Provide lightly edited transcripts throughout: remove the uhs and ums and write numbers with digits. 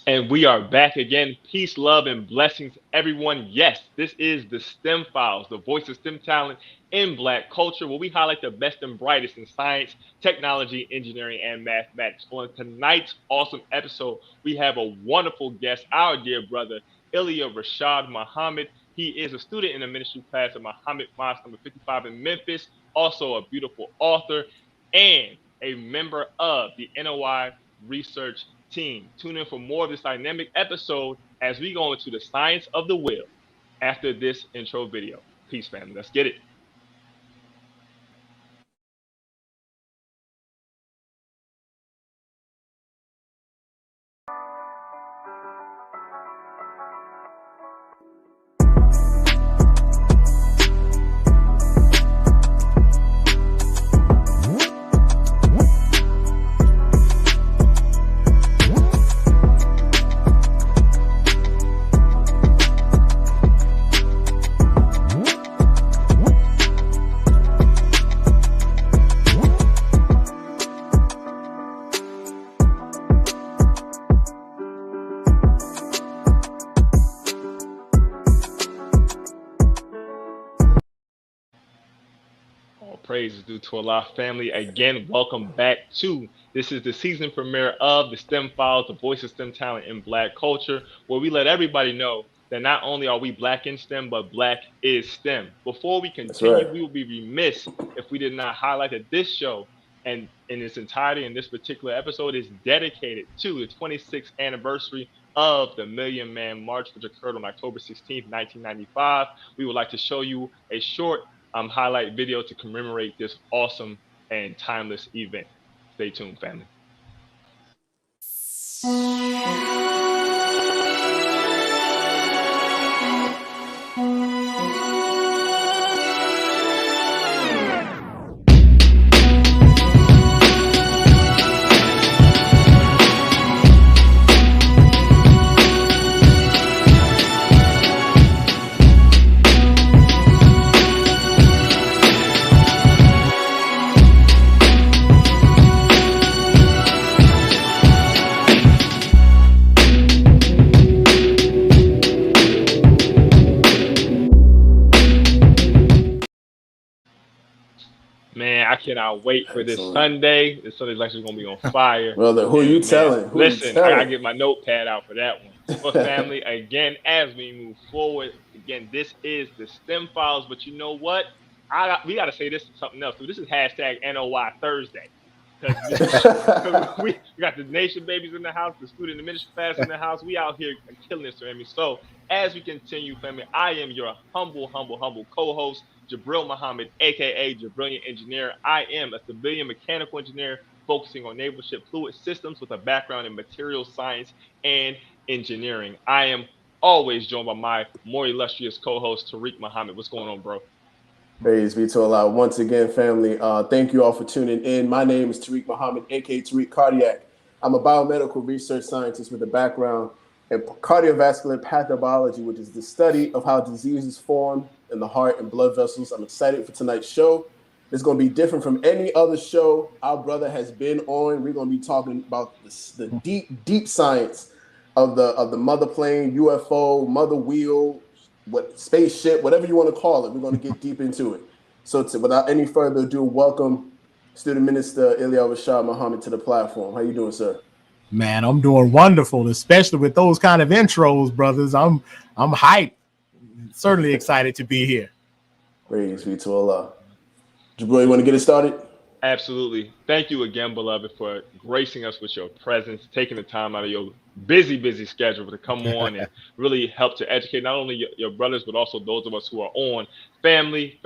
And we are back again. Peace, love, and blessings, everyone. Yes, this is the STEM Files, the voice of STEM talent in Black culture, where we highlight the best and brightest in science, technology, engineering, and mathematics. On tonight's awesome episode, we have a wonderful guest, our dear brother, Ilia Rashad Muhammad. He is a student in the ministry class at Muhammad Mosque number 55 in Memphis, also a beautiful author, and a member of the NOI Research team. Tune in for more of this dynamic episode as we go into the science of the will after this intro video. Peace, family. Let's get it. All praise is due to Allah family. Again, welcome back to this is the season premiere of the STEM Files, the voice of STEM talent in Black culture, where we let everybody know that not only are we Black in STEM, but Black is STEM. Before we That's continue, right. we will be remiss if we did not highlight that this show and in its entirety in this particular episode is dedicated to the 26th anniversary of the Million Man March, which occurred on October 16th, 1995. We would like to show you a short highlight video to commemorate this awesome and timeless event. Stay tuned, family. Man, I cannot wait for this Excellent. Sunday. This Sunday's actually going to be on fire. Brother, who you And man, telling? Who you listen, I got to telling? get my notepad out for that one. But family, again, as we move forward, again, this is the STEM Files. But you know what? We got to say this something else. So this is hashtag NOY Thursday. Because we got the nation babies in the house, the student and ministry class in the house. We out here killing this, family. So as we continue, family, I am your humble co-host, Jabril Muhammad, aka Jabrilliant Engineer. I am a civilian mechanical engineer focusing on naval ship fluid systems with a background in materials science and engineering. I am always joined by my more illustrious co-host, Tariq Muhammad. What's going on, bro? Praise be to Allah. Once again, family, thank you all for tuning in. My name is Tariq Muhammad, aka Tariq Cardiac. I'm a biomedical research scientist with a background in cardiovascular pathobiology, which is the study of how diseases form in the heart and blood vessels. I'm excited for tonight's show. It's going to be different from any other show our brother has been on. We're going to be talking about the deep science of the mother plane, UFO, mother wheel, what spaceship, whatever you want to call it. We're going to get deep into it. So without any further ado, welcome Student Minister Ilia Rashad Muhammad to the platform. How you doing, sir? Man, I'm doing wonderful, especially with those kind of intros, brothers. I'm hyped. Certainly excited to be here. Praise be to Allah. Jabril, you want to get it started? Absolutely. Thank you again, beloved, for gracing us with your presence, taking the time out of your busy schedule to come on and really help to educate not only your brothers, but also those of us who are on. Family,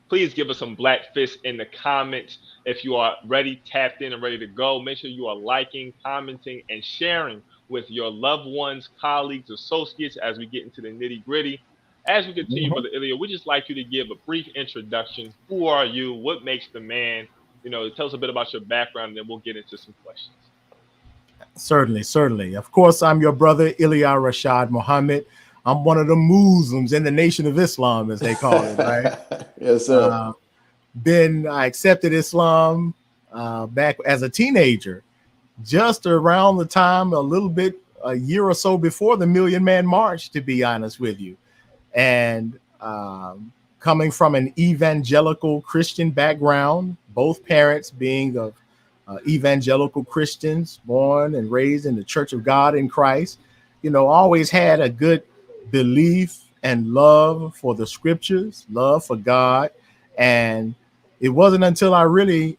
please give us some black fists in the comments. If you are ready, tapped in and ready to go, make sure you are liking, commenting, and sharing with your loved ones, colleagues, associates as we get into the nitty gritty. As we continue, Brother Ilia, we'd just like you to give a brief introduction. Who are you? What makes the man? Tell us a bit about your background, and then we'll get into some questions. Certainly. Of course, I'm your brother, Ilia Rashad Muhammad. I'm one of the Muslims in the Nation of Islam, as they call it, right? Yes, sir. I accepted Islam back as a teenager, just around the time, a little bit a year or so before the Million Man March, to be honest with you. And coming from an evangelical Christian background, both parents being of evangelical Christians, born and raised in the Church of God in Christ, always had a good belief and love for the scriptures, love for God. And it wasn't until I really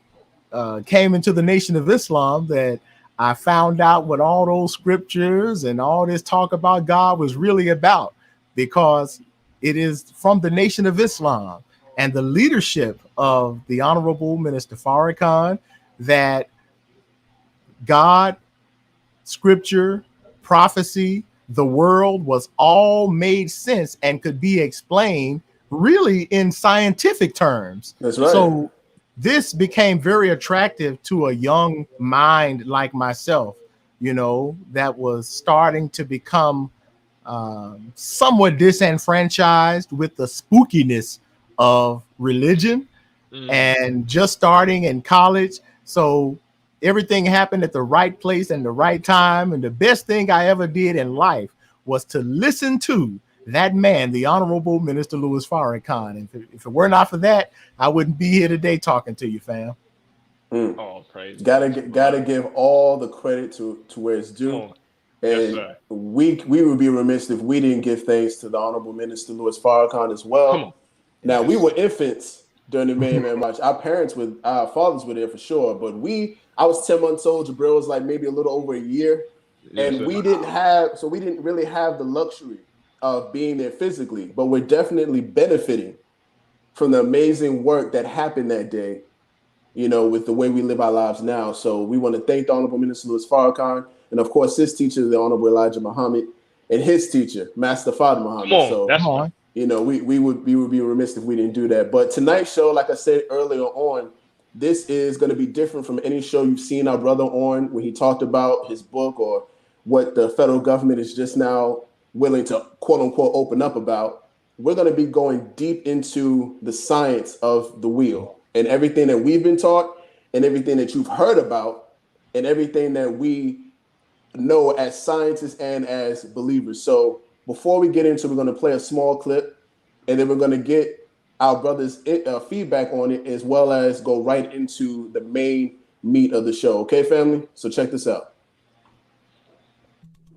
came into the Nation of Islam that I found out what all those scriptures and all this talk about God was really about, because it is from the Nation of Islam and the leadership of the Honorable Minister Farrakhan that God, scripture, prophecy, the world was all made sense and could be explained really in scientific terms. That's right. So this became very attractive to a young mind like myself, that was starting to become somewhat disenfranchised with the spookiness of religion and just starting in college. So everything happened at the right place and the right time. And the best thing I ever did in life was to listen to that man, the Honorable Minister Louis Farrakhan. And if it were not for that, I wouldn't be here today talking to you, fam. Oh, praise. Gotta give all the credit to where it's due. And yes, we would be remiss if we didn't give thanks to the Honorable Minister Louis Farrakhan as well. Now, we were infants during the Million Man March. Our fathers were there for sure, but I was 10 months old. Jabril was like maybe a little over a year. And we didn't really have the luxury of being there physically, but we're definitely benefiting from the amazing work that happened that day, with the way we live our lives now. So we want to thank the Honorable Minister Louis Farrakhan, and of course his teacher, the Honorable Elijah Muhammad, and his teacher, Master Fard Muhammad. We would be remiss if we didn't do that. But tonight's show, like I said earlier on, this is going to be different from any show you've seen our brother on when he talked about his book or what the federal government is just now willing to quote unquote open up about. We're going to be going deep into the science of the wheel and everything that we've been taught and everything that you've heard about and everything that we know as scientists and as believers. So before we get into it, we're going to play a small clip and then we're going to get our brother's feedback on it, as well as go right into the main meat of the show. Okay, family? So check this out.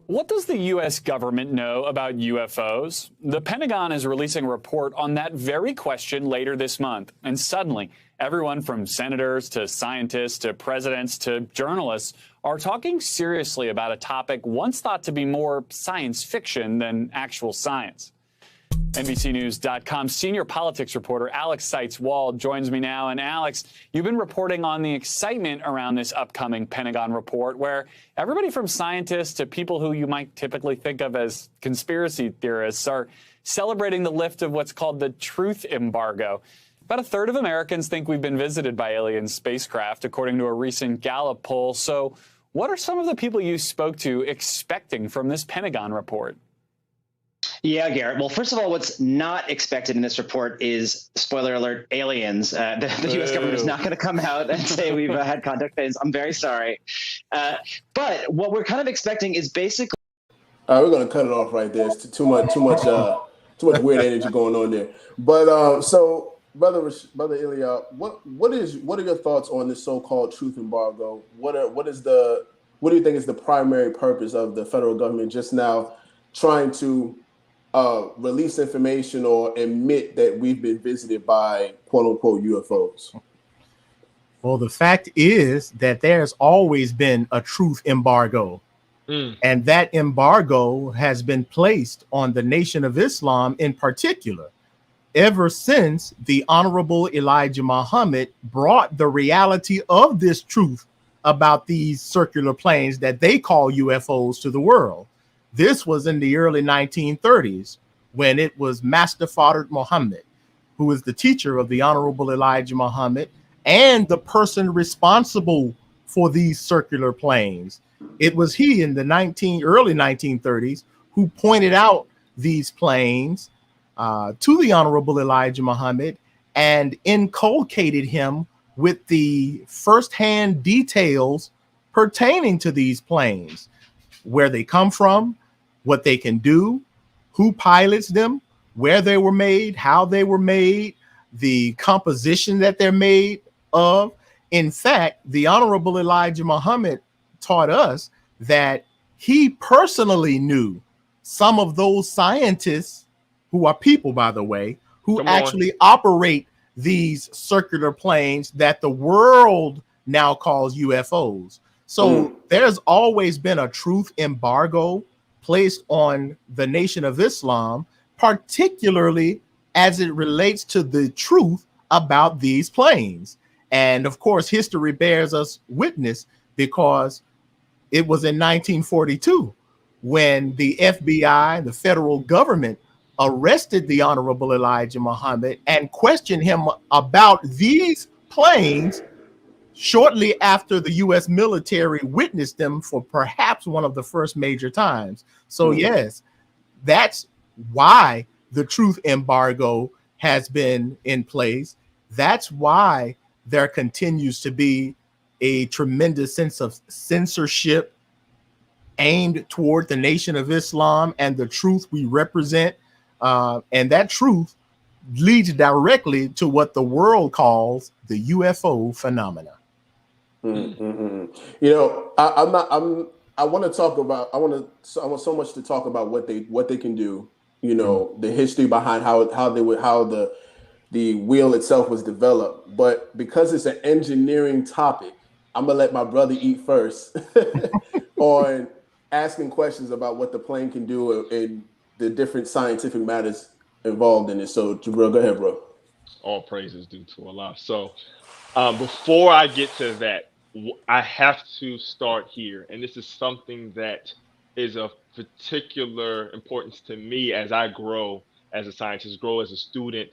What does the U.S. government know about UFOs? The Pentagon is releasing a report on that very question later this month. And suddenly, everyone from senators to scientists to presidents to journalists are talking seriously about a topic once thought to be more science fiction than actual science. NBCNews.com senior politics reporter Alex Seitz-Wald joins me now. And Alex, you've been reporting on the excitement around this upcoming Pentagon report, where everybody from scientists to people who you might typically think of as conspiracy theorists are celebrating the lift of what's called the truth embargo. About a third of Americans think we've been visited by alien spacecraft, according to a recent Gallup poll. So what are some of the people you spoke to expecting from this Pentagon report? Yeah, Garrett. Well, first of all, what's not expected in this report is, spoiler alert, aliens. The U.S. government is not going to come out and say we've had contact phase. I'm very sorry. But what we're kind of expecting is basically... All right, we're going to cut it off right there. It's too much weird energy going on there. But so, Brother Ilia, what are your thoughts on this so-called truth embargo? What do you think is the primary purpose of the federal government just now trying to release information or admit that we've been visited by quote unquote UFOs? Well, the fact is that there's always been a truth embargo. And that embargo has been placed on the Nation of Islam in particular, ever since the Honorable Elijah Muhammad brought the reality of this truth about these circular planes that they call UFOs to the world. This was in the early 1930s when it was Master Fard Muhammad, who is the teacher of the Honorable Elijah Muhammad and the person responsible for these circular planes. It was he in the early 1930s who pointed out these planes to the Honorable Elijah Muhammad and inculcated him with the firsthand details pertaining to these planes. where they come from, what they can do, who pilots them, where they were made, how they were made, the composition that they're made of. In fact, the Honorable Elijah Muhammad taught us that he personally knew some of those scientists, who are people, by the way, who actually operate these circular planes that the world now calls UFOs. So there's always been a truth embargo placed on the Nation of Islam, particularly as it relates to the truth about these planes. And of course, history bears us witness, because it was in 1942 when the FBI, the federal government, arrested the Honorable Elijah Muhammad and questioned him about these planes shortly after the U.S. military witnessed them for perhaps one of the first major times. So yes, that's why the truth embargo has been in place. That's why there continues to be a tremendous sense of censorship aimed toward the Nation of Islam and the truth we represent. And that truth leads directly to what the world calls the UFO phenomena. You know, I want to talk about. I want so much to talk about what they can do. You know, the history behind how the wheel itself was developed. But because it's an engineering topic, I'm gonna let my brother eat first on asking questions about what the plane can do and the different scientific matters involved in it. So, Jabril, go ahead, bro. All praises due to Allah. So, before I get to that, I have to start here, and this is something that is of particular importance to me as I grow as a scientist, grow as a student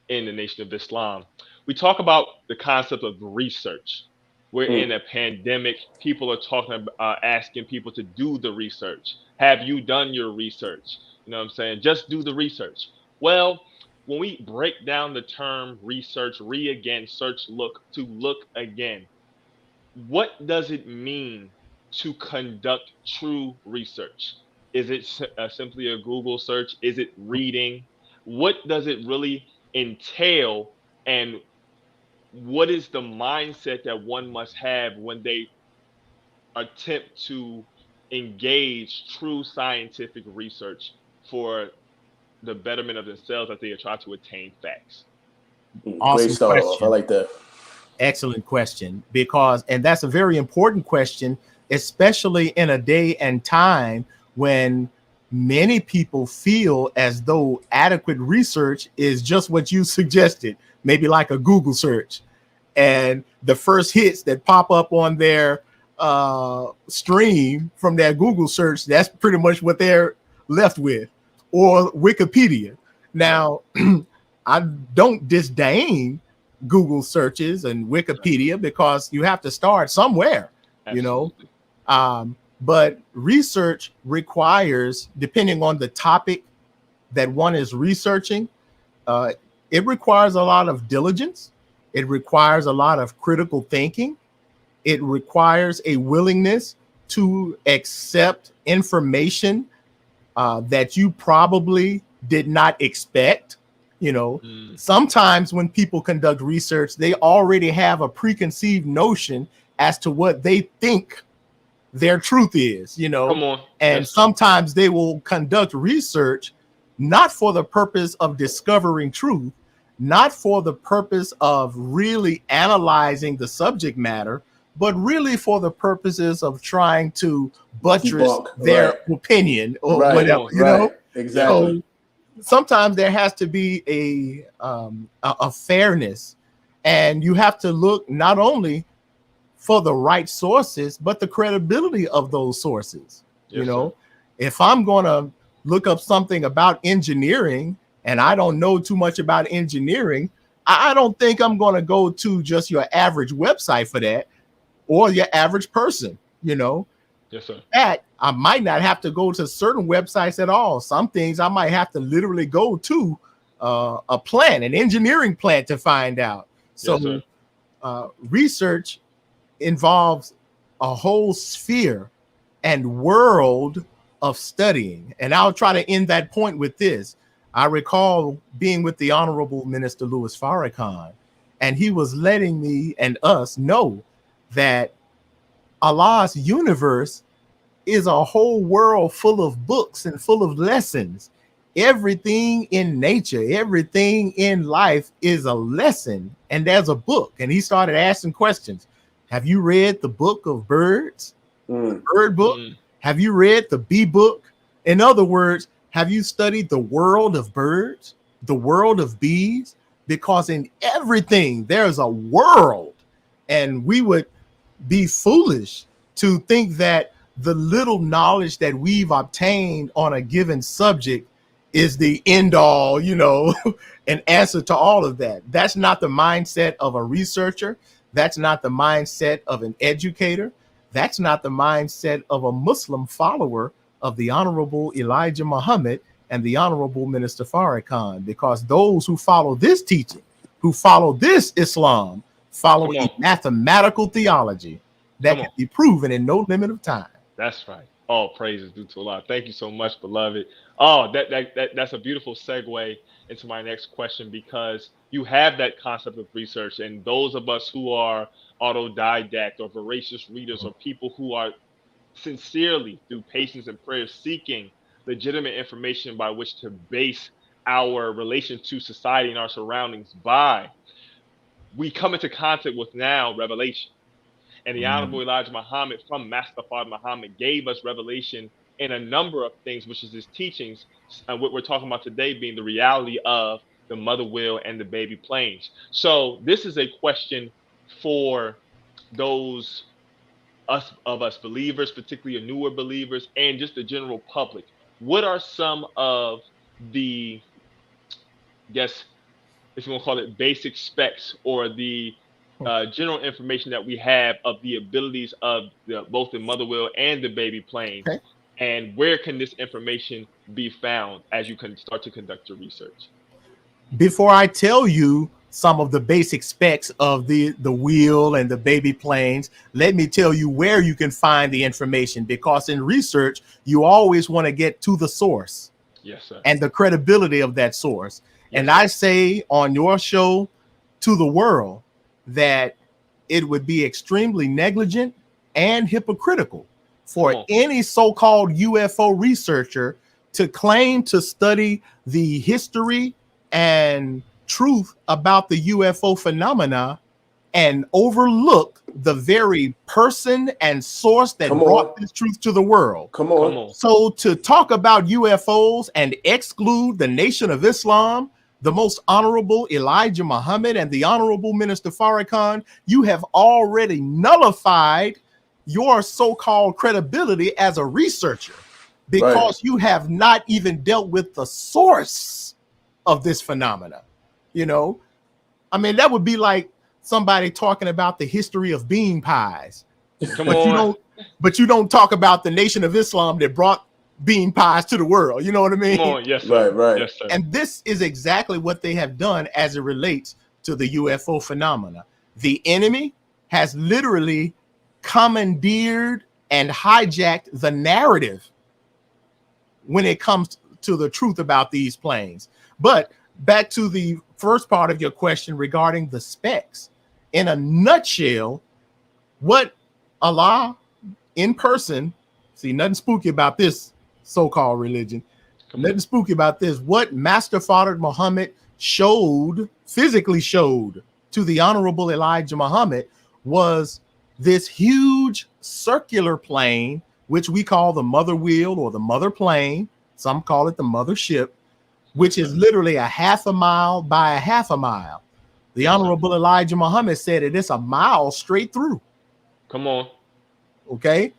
in the Nation of Islam. We talk about the concept of research. We're in a pandemic. People are talking about asking people to do the research. Have you done your research? You know what I'm saying? Just do the research. Well, when we break down the term research, again, search, look, to look again, what does it mean to conduct true research? Is it simply a Google search? Is it reading? What does it really entail? And what is the mindset that one must have when they attempt to engage true scientific research for the betterment of themselves as they try to attain facts? Great start off. I like that. Excellent question, and that's a very important question, especially in a day and time when many people feel as though adequate research is just what you suggested, maybe like a Google search. And the first hits that pop up on their stream from their Google search, that's pretty much what they're left with, or Wikipedia. Now, I don't disdain Google searches and Wikipedia, because you have to start somewhere. Absolutely. You know, but research requires, depending on the topic that one is researching, it requires a lot of diligence. It requires a lot of critical thinking. It requires a willingness to accept information that you probably did not expect. You know, sometimes when people conduct research, they already have a preconceived notion as to what they think their truth is, you know. Come on. And sometimes they will conduct research not for the purpose of discovering truth, not for the purpose of really analyzing the subject matter, but really for the purposes of trying to buttress their opinion or whatever, you know. Exactly. So, sometimes there has to be a fairness, and you have to look not only for the right sources, but the credibility of those sources. Yes, you know, if I'm going to look up something about engineering and I don't know too much about engineering, I don't think I'm going to go to just your average website for that, or your average person, you know. Yes, sir. That I might not have to go to certain websites at all. Some things I might have to literally go to a plant, an engineering plant, to find out. So research involves a whole sphere and world of studying. And I'll try to end that point with this. I recall being with the Honorable Minister Louis Farrakhan, and he was letting me and us know that Allah's universe is a whole world full of books and full of lessons. Everything in nature, everything in life is a lesson, and there's a book. And he started asking questions. Have you read the book of birds? The bird book? Have you read the bee book? In other words, have you studied the world of birds, the world of bees? Because in everything, there's a world. And we would be foolish to think that the little knowledge that we've obtained on a given subject is the end all, an answer to all of that. That's not the mindset of a researcher. That's not the mindset of an educator. That's not the mindset of a Muslim follower of the Honorable Elijah Muhammad and the Honorable Minister Farrakhan, because those who follow this teaching, who follow this Islam, follow a mathematical theology that can be proven in no limit of time. That's right. All praises due to Allah. Thank you so much, beloved. Oh, that's a beautiful segue into my next question, because you have that concept of research, and those of us who are autodidact or voracious readers, or people who are sincerely, through patience and prayer, seeking legitimate information by which to base our relation to society and our surroundings by, we come into contact with now revelation. And the Honorable Elijah Muhammad from Master Father Muhammad gave us revelation in a number of things, which is his teachings. And what we're talking about today being the reality of the mother wheel and the baby planes. So this is a question for those of us believers, particularly newer believers, and just the general public. What are some of the, if you want to call it, basic specs or the general information that we have of the abilities of both the mother wheel and the baby plane? Okay. And where can this information be found as you can start to conduct your research? Before I tell you some of the basic specs of the wheel and the baby planes, let me tell you where you can find the information, because in research, you always want to get to the source. Yes, sir. And the credibility of that source. Yes, and I say on your show to the world that it would be extremely negligent and hypocritical for any so-called UFO researcher to claim to study the history and truth about the UFO phenomena and overlook the very person and source that brought this truth to the world. Come on. So to talk about UFOs and exclude the Nation of Islam, the Most Honorable Elijah Muhammad, and the Honorable Minister Farrakhan, you have already nullified your so-called credibility as a researcher, because you have not even dealt with the source of this phenomena. I mean, that would be like somebody talking about the history of bean pies. But you don't talk about the Nation of Islam that brought bean pies to the world. You know what I mean? Come on. Yes, sir. Right. Yes, sir. And this is exactly what they have done as it relates to the UFO phenomena. The enemy has literally commandeered and hijacked the narrative when it comes to the truth about these planes. But back to the first part of your question regarding the specs. In a nutshell, what Allah in person, see, nothing spooky about this so-called religion, nothing spooky about this. What Master Father Muhammad physically showed to the Honorable Elijah Muhammad was this huge circular plane, which we call the mother wheel or the mother plane. Some call it the mother ship, which is literally a half a mile by a half a mile. The Honorable Elijah Muhammad said it's a mile straight through. Come on. Okay.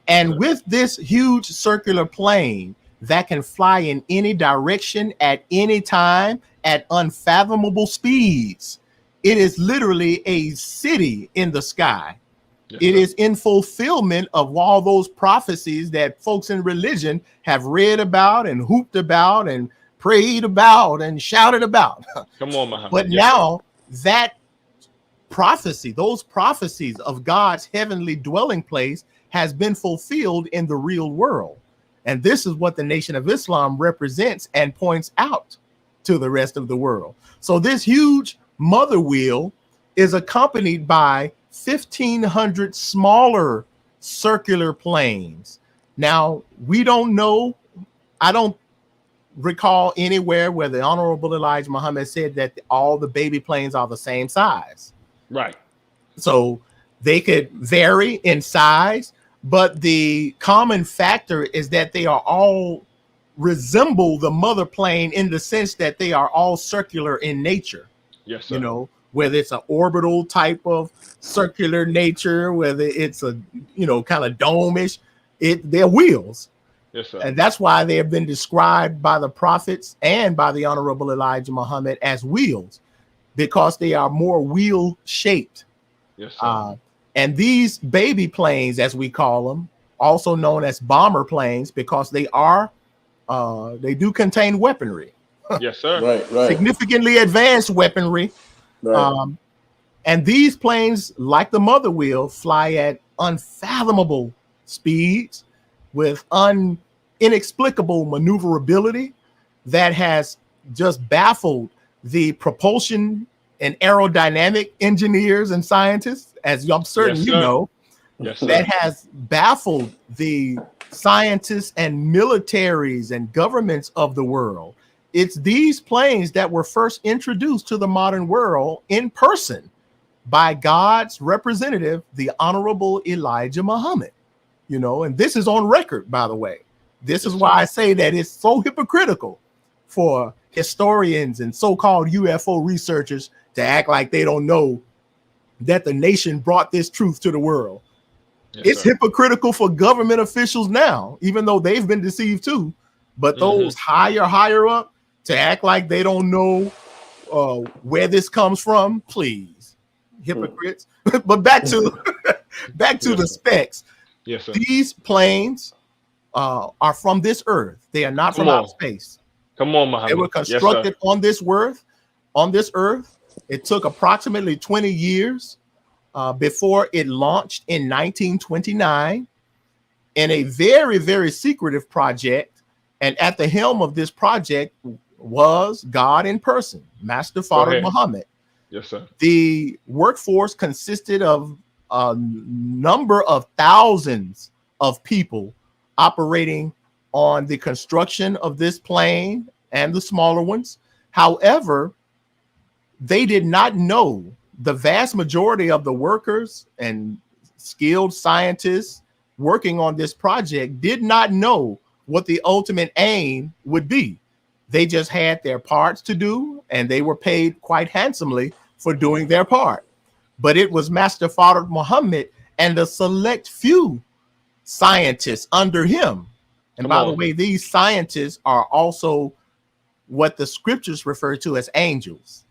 And with this huge circular plane that can fly in any direction at any time at unfathomable speeds, it is literally a city in the sky. Yes, it is in fulfillment of all those prophecies that folks in religion have read about and hooped about and prayed about and shouted about. Come on, Muhammad. But now that prophecy, those prophecies of God's heavenly dwelling place has been fulfilled in the real world. And this is what the Nation of Islam represents and points out to the rest of the world. So this huge mother wheel is accompanied by 1,500 smaller circular planes. Now, we don't know, I don't recall anywhere where the Honorable Elijah Muhammad said that all the baby planes are the same size. Right. So they could vary in size, but the common factor is that they are all resemble the mother plane in the sense that they are all circular in nature. Yes, sir. You know, whether it's an orbital type of circular nature, whether it's a, you know, kind of dome-ish, they're wheels. Yes, sir. And that's why they have been described by the prophets and by the Honorable Elijah Muhammad as wheels, because they are more wheel shaped. Yes, sir. And these baby planes, as we call them, also known as bomber planes, because they do contain weaponry. Yes, sir. Right. Significantly advanced weaponry. Right. And these planes, like the mother wheel, fly at unfathomable speeds with inexplicable maneuverability that has just baffled the propulsion and aerodynamic engineers and scientists, as I'm certain Yes, you sir. know. Yes, sir. That has baffled the scientists and militaries and governments of the world. It's these planes that were first introduced to the modern world in person by God's representative, the Honorable Elijah Muhammad. You know, and this is on record, by the way. This is why I say that it's so hypocritical for historians and so-called UFO researchers to act like they don't know that the nation brought this truth to the world. Yes, It's sir. hypocritical for government officials now, even though they've been deceived too. But those higher up to act like they don't know where this comes from, please, hypocrites. But back to the specs. Yes, sir. These planes are from this earth. They are not from outer space. Come on, Muhammad. They were constructed on this earth. On this earth, it took approximately 20 years before it launched in 1929 in a very, very secretive project. And at the helm of this project was God in person, Master Father Muhammad. Yes, sir. The workforce consisted of a number of thousands of people operating on the construction of this plane and the smaller ones. However, they did not know, the vast majority of the workers and skilled scientists working on this project did not know what the ultimate aim would be. They just had their parts to do, and they were paid quite handsomely for doing their part. But it was Master Father Muhammad and a select few scientists under him. And by the way, these scientists are also what the scriptures refer to as angels.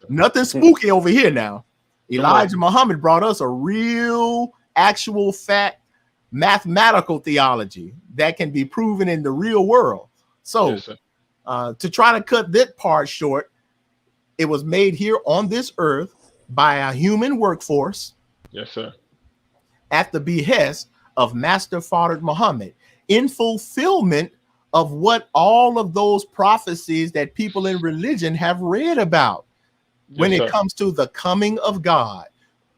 Nothing spooky over here now. Elijah Muhammad brought us a real, actual fact, mathematical theology that can be proven in the real world. So to try to cut that part short, it was made here on this earth by a human workforce. Yes, sir. At the behest of Master Father Muhammad, in fulfillment of what all of those prophecies that people in religion have read about when it comes to the coming of God.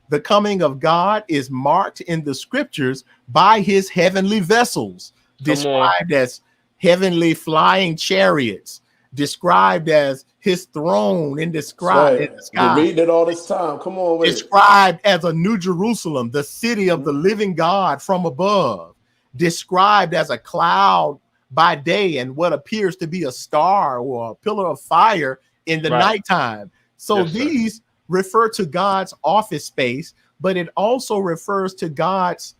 The coming of God is marked in the scriptures by his heavenly vessels, described as heavenly flying chariots, described as his throne in the sky. You're reading it all this time. Come on with described as a New Jerusalem, the city of the living God from above, described as a cloud by day and what appears to be a star or a pillar of fire in the nighttime. So these refer to God's office space, but it also refers to God's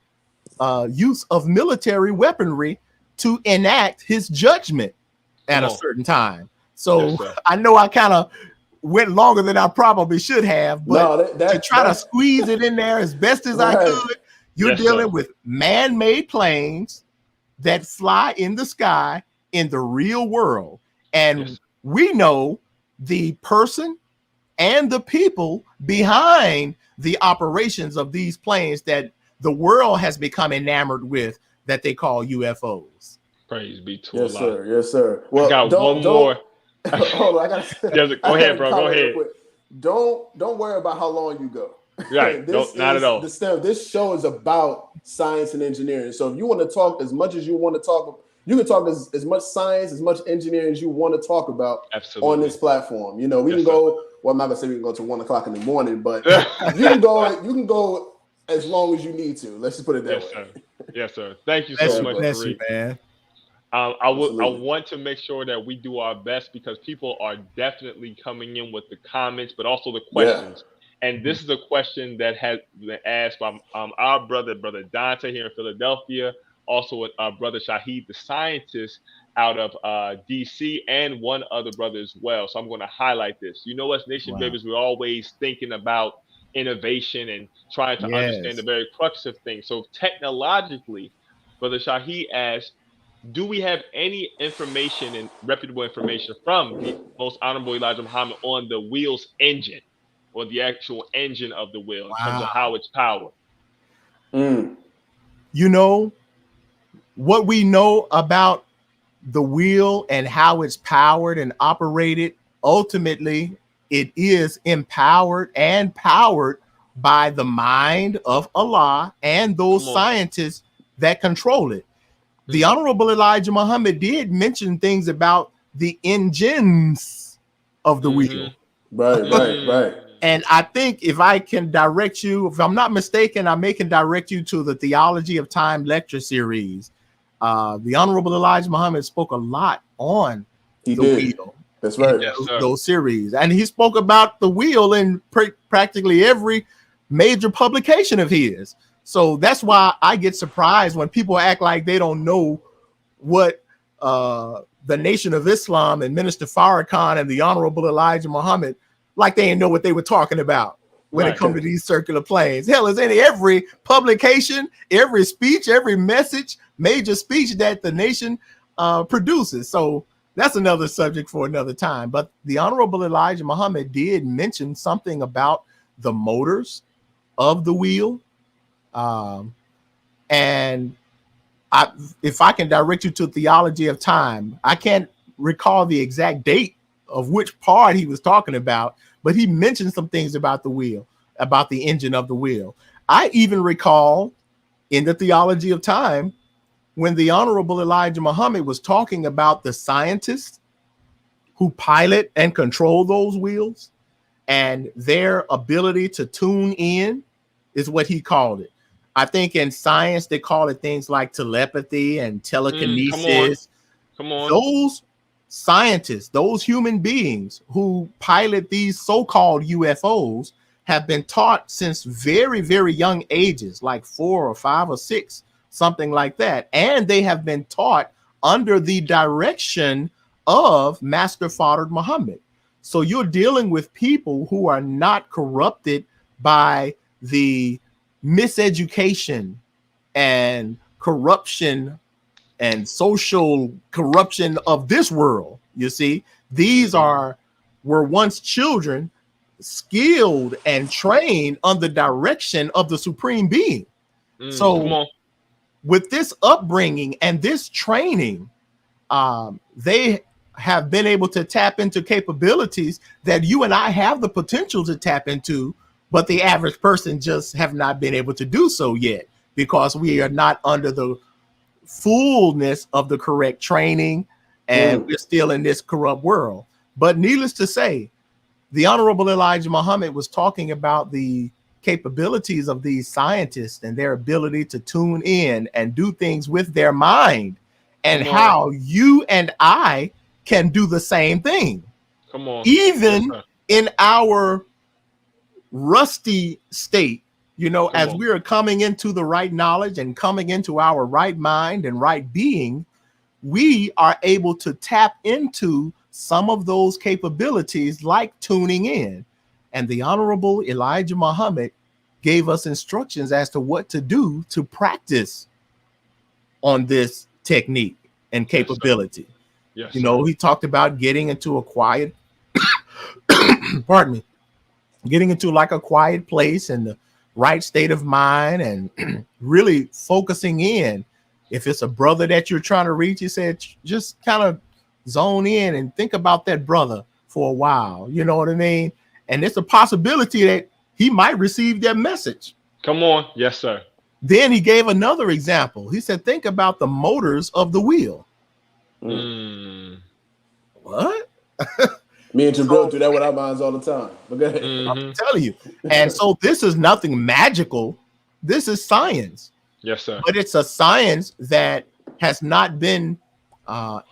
use of military weaponry to enact his judgment at a certain time. So I know I kind of went longer than I probably should have, but to try to squeeze it in there as best as I could, you're dealing with man-made planes that fly in the sky in the real world. And we know the person and the people behind the operations of these planes that the world has become enamored with that they call UFOs. Praise be to Yes, Allah. sir. Yes, sir. Well, I got one more. Hold on, I got. Go ahead, bro. Go ahead. Don't worry about how long you go. Right. Not at all. This show is about science and engineering. So if you want to talk as much as you want to talk, you can talk as much science, as much engineering as you want to talk about on this platform. You know, we can go. Well, I'm not gonna say we can go to 1 o'clock in the morning, but you can go. You can go as long as you need to. Let's just put it that way. Sir. Yes, sir. Thank you so much, bless you, man. I want to make sure that we do our best because people are definitely coming in with the comments, but also the questions. Yeah. And this is a question that has been asked by our brother Dante here in Philadelphia, also our brother Shahid, the scientist out of DC, and one other brother as well. So I'm going to highlight this. You know, us Nation Babies, we're always thinking about innovation and trying to understand the very crux of things. So technologically, brother Shahid asked, do we have any information and reputable information from the Most Honorable Elijah Muhammad on the wheel's engine, or the actual engine of the wheel in terms of how it's powered? You know, what we know about the wheel and how it's powered and operated, ultimately, it is empowered and powered by the mind of Allah and those scientists that control it. The Honorable Elijah Muhammad did mention things about the engines of the wheel. Right. And I think if I can direct you, if I'm not mistaken, I can direct you to the Theology of Time lecture series. The Honorable Elijah Muhammad spoke a lot on the wheel. That's right. Those series. And he spoke about the wheel in practically every major publication of his. So that's why I get surprised when people act like they don't know what the Nation of Islam and Minister Farrakhan and the Honorable Elijah Muhammad, like they didn't know what they were talking about when it comes to these circular planes. Hell, is every publication, every speech, every message, major speech that the nation produces. So that's another subject for another time. But the Honorable Elijah Muhammad did mention something about the motors of the wheel. And if I can direct you to Theology of Time, I can't recall the exact date of which part he was talking about, but he mentioned some things about the wheel, about the engine of the wheel. I even recall in the Theology of Time when the Honorable Elijah Muhammad was talking about the scientists who pilot and control those wheels and their ability to tune in, is what he called it. I think in science, they call it things like telepathy and telekinesis. Come on. Those scientists, those human beings who pilot these so-called UFOs have been taught since very, very young ages, like 4 or 5 or 6, something like that. And they have been taught under the direction of Master Fard Muhammad. So you're dealing with people who are not corrupted by the miseducation and corruption and social corruption of this world. You see, these were once children skilled and trained under direction of the Supreme Being. So with this upbringing and this training, they have been able to tap into capabilities that you and I have the potential to tap into, but the average person just have not been able to do so yet because we are not under the fullness of the correct training and we're still in this corrupt world. But needless to say, the Honorable Elijah Muhammad was talking about the capabilities of these scientists and their ability to tune in and do things with their mind, and how you and I can do the same thing. Even in our rusty state, as we are coming into the right knowledge and coming into our right mind and right being, we are able to tap into some of those capabilities like tuning in. And the Honorable Elijah Muhammad gave us instructions as to what to do to practice on this technique and capability. Yes, he talked about getting into a quiet getting into like a quiet place and right state of mind and really focusing in. If it's a brother that you're trying to reach, he said, just kind of zone in and think about that brother for a while. You know what I mean? And it's a possibility that he might receive that message. Come on. Yes, sir. Then he gave another example. He said, think about the motors of the wheel. What? Me and Jabril do that with our minds all the time. But go ahead. I'm telling you. And so this is nothing magical. This is science. Yes, sir. But it's a science that has not been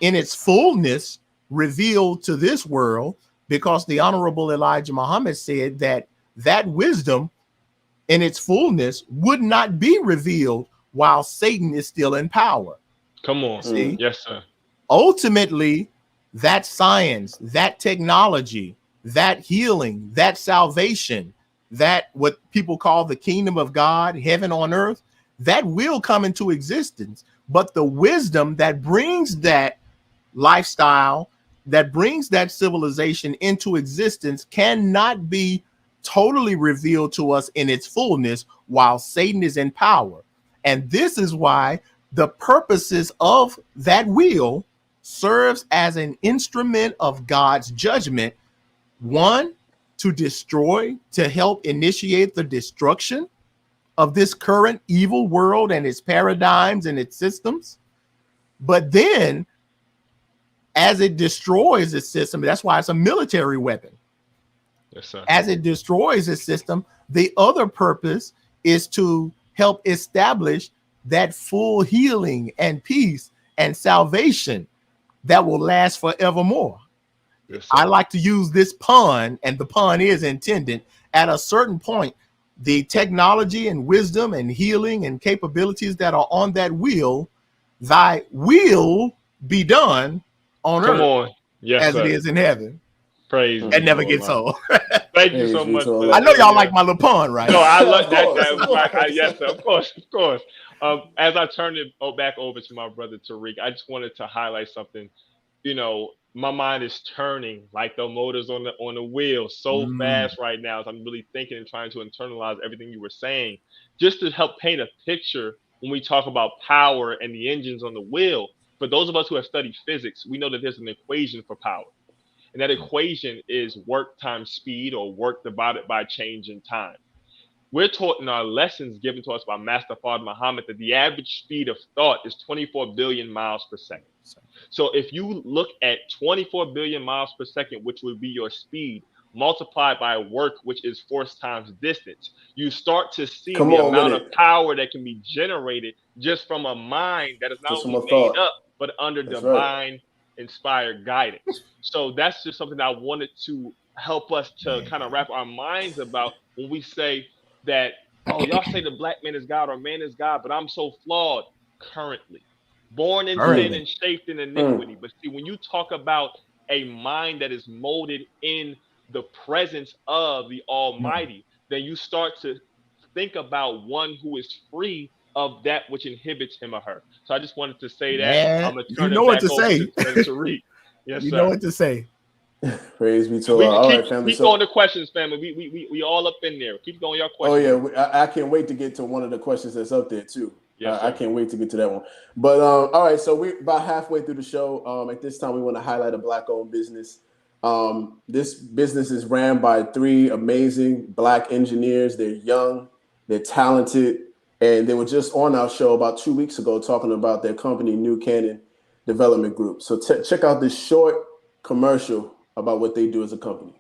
in its fullness revealed to this world, because the Honorable Elijah Muhammad said that wisdom in its fullness would not be revealed while Satan is still in power. Come on. See? Yes, sir. Ultimately, that science, that technology, that healing, that salvation, that what people call the kingdom of God, heaven on earth, that will come into existence. But the wisdom that brings that lifestyle, that brings that civilization into existence, cannot be totally revealed to us in its fullness while Satan is in power. And this is why the purposes of that wheel serves as an instrument of God's judgment. One, to destroy, to help initiate the destruction of this current evil world and its paradigms and its systems. But then, as it destroys its system, that's why it's a military weapon. Yes, sir. As it destroys its system, the other purpose is to help establish that full healing and peace and salvation that will last forevermore. Yes, sir. I like to use this pun, and the pun is intended. At a certain point, the technology and wisdom and healing and capabilities that are on that wheel, thy will be done on Come earth on. Yes, as sir. it is in heaven. Praise. That never gets old. Thank you so much. For I know y'all that. like my little pun, right? No, I love that. Of course. Yes, sir. Of course, of course. As I turn it back over to my brother Tariq, I just wanted to highlight something. You know, my mind is turning like the motors on the wheel so fast right now, as I'm really thinking and trying to internalize everything you were saying, just to help paint a picture when we talk about power and the engines on the wheel. For those of us who have studied physics, we know that there's an equation for power. And that equation is work times speed, or work divided by change in time. We're taught in our lessons given to us by Master Fard Muhammad that the average speed of thought is 24 billion miles per second. So if you look at 24 billion miles per second, which would be your speed, multiplied by work, which is force times distance, you start to see the amount of power that can be generated just from a mind that is not only made up, but under divine inspired guidance. So that's just something I wanted to help us to kind of wrap our minds about when we say that, oh, y'all say the black man is God or man is God, but I'm so flawed currently. Born in sin and shaped in iniquity. But see, when you talk about a mind that is molded in the presence of the Almighty, then you start to think about one who is free of that which inhibits him or her. So I just wanted to say that. Man, I'm gonna turn you know it what back to over say. to Reed. Yes, You sir. know what to say. Praise be to Allah. All right, family. Keep going to questions, family. We all up in there. Keep going your questions. Oh yeah, I can't wait to get to one of the questions that's up there too. Yes, I can't wait to get to that one. But all right, so we're about halfway through the show. At this time, we want to highlight a Black-owned business. This business is ran by 3 amazing Black engineers. They're young, they're talented, and they were just on our show about 2 weeks ago talking about their company, New Cannon Development Group. So check out this short commercial about what they do as a company.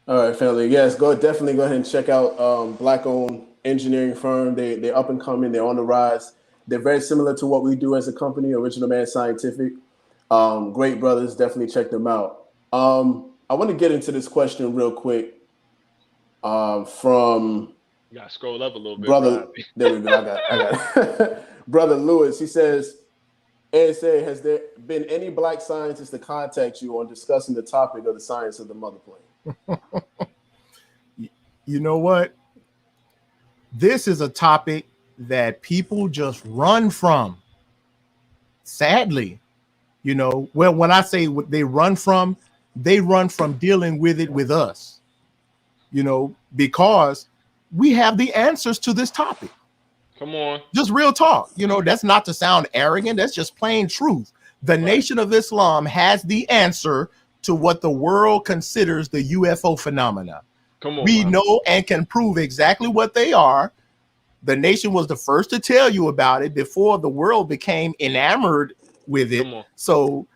All right, family. Yes, definitely go ahead and check out Black-owned engineering firm. They're up and coming. They're on the rise. They're very similar to what we do as a company, Original Man Scientific. Great brothers. Definitely check them out. I want to get into this question real quick from You gotta scroll up a little bit, brother. Rob. There we go. I got brother Lewis. He says, ASA, has there been any black scientists to contact you on discussing the topic of the science of the mother plane? You know what? This is a topic that people just run from. Sadly, well, when I say what they run from dealing with it with us, because we have the answers to this topic. Come on. Just real talk. That's not to sound arrogant. That's just plain truth. The Nation of Islam has the answer to what the world considers the UFO phenomena. Come on. We know and can prove exactly what they are. The Nation was the first to tell you about it before the world became enamored with it. So,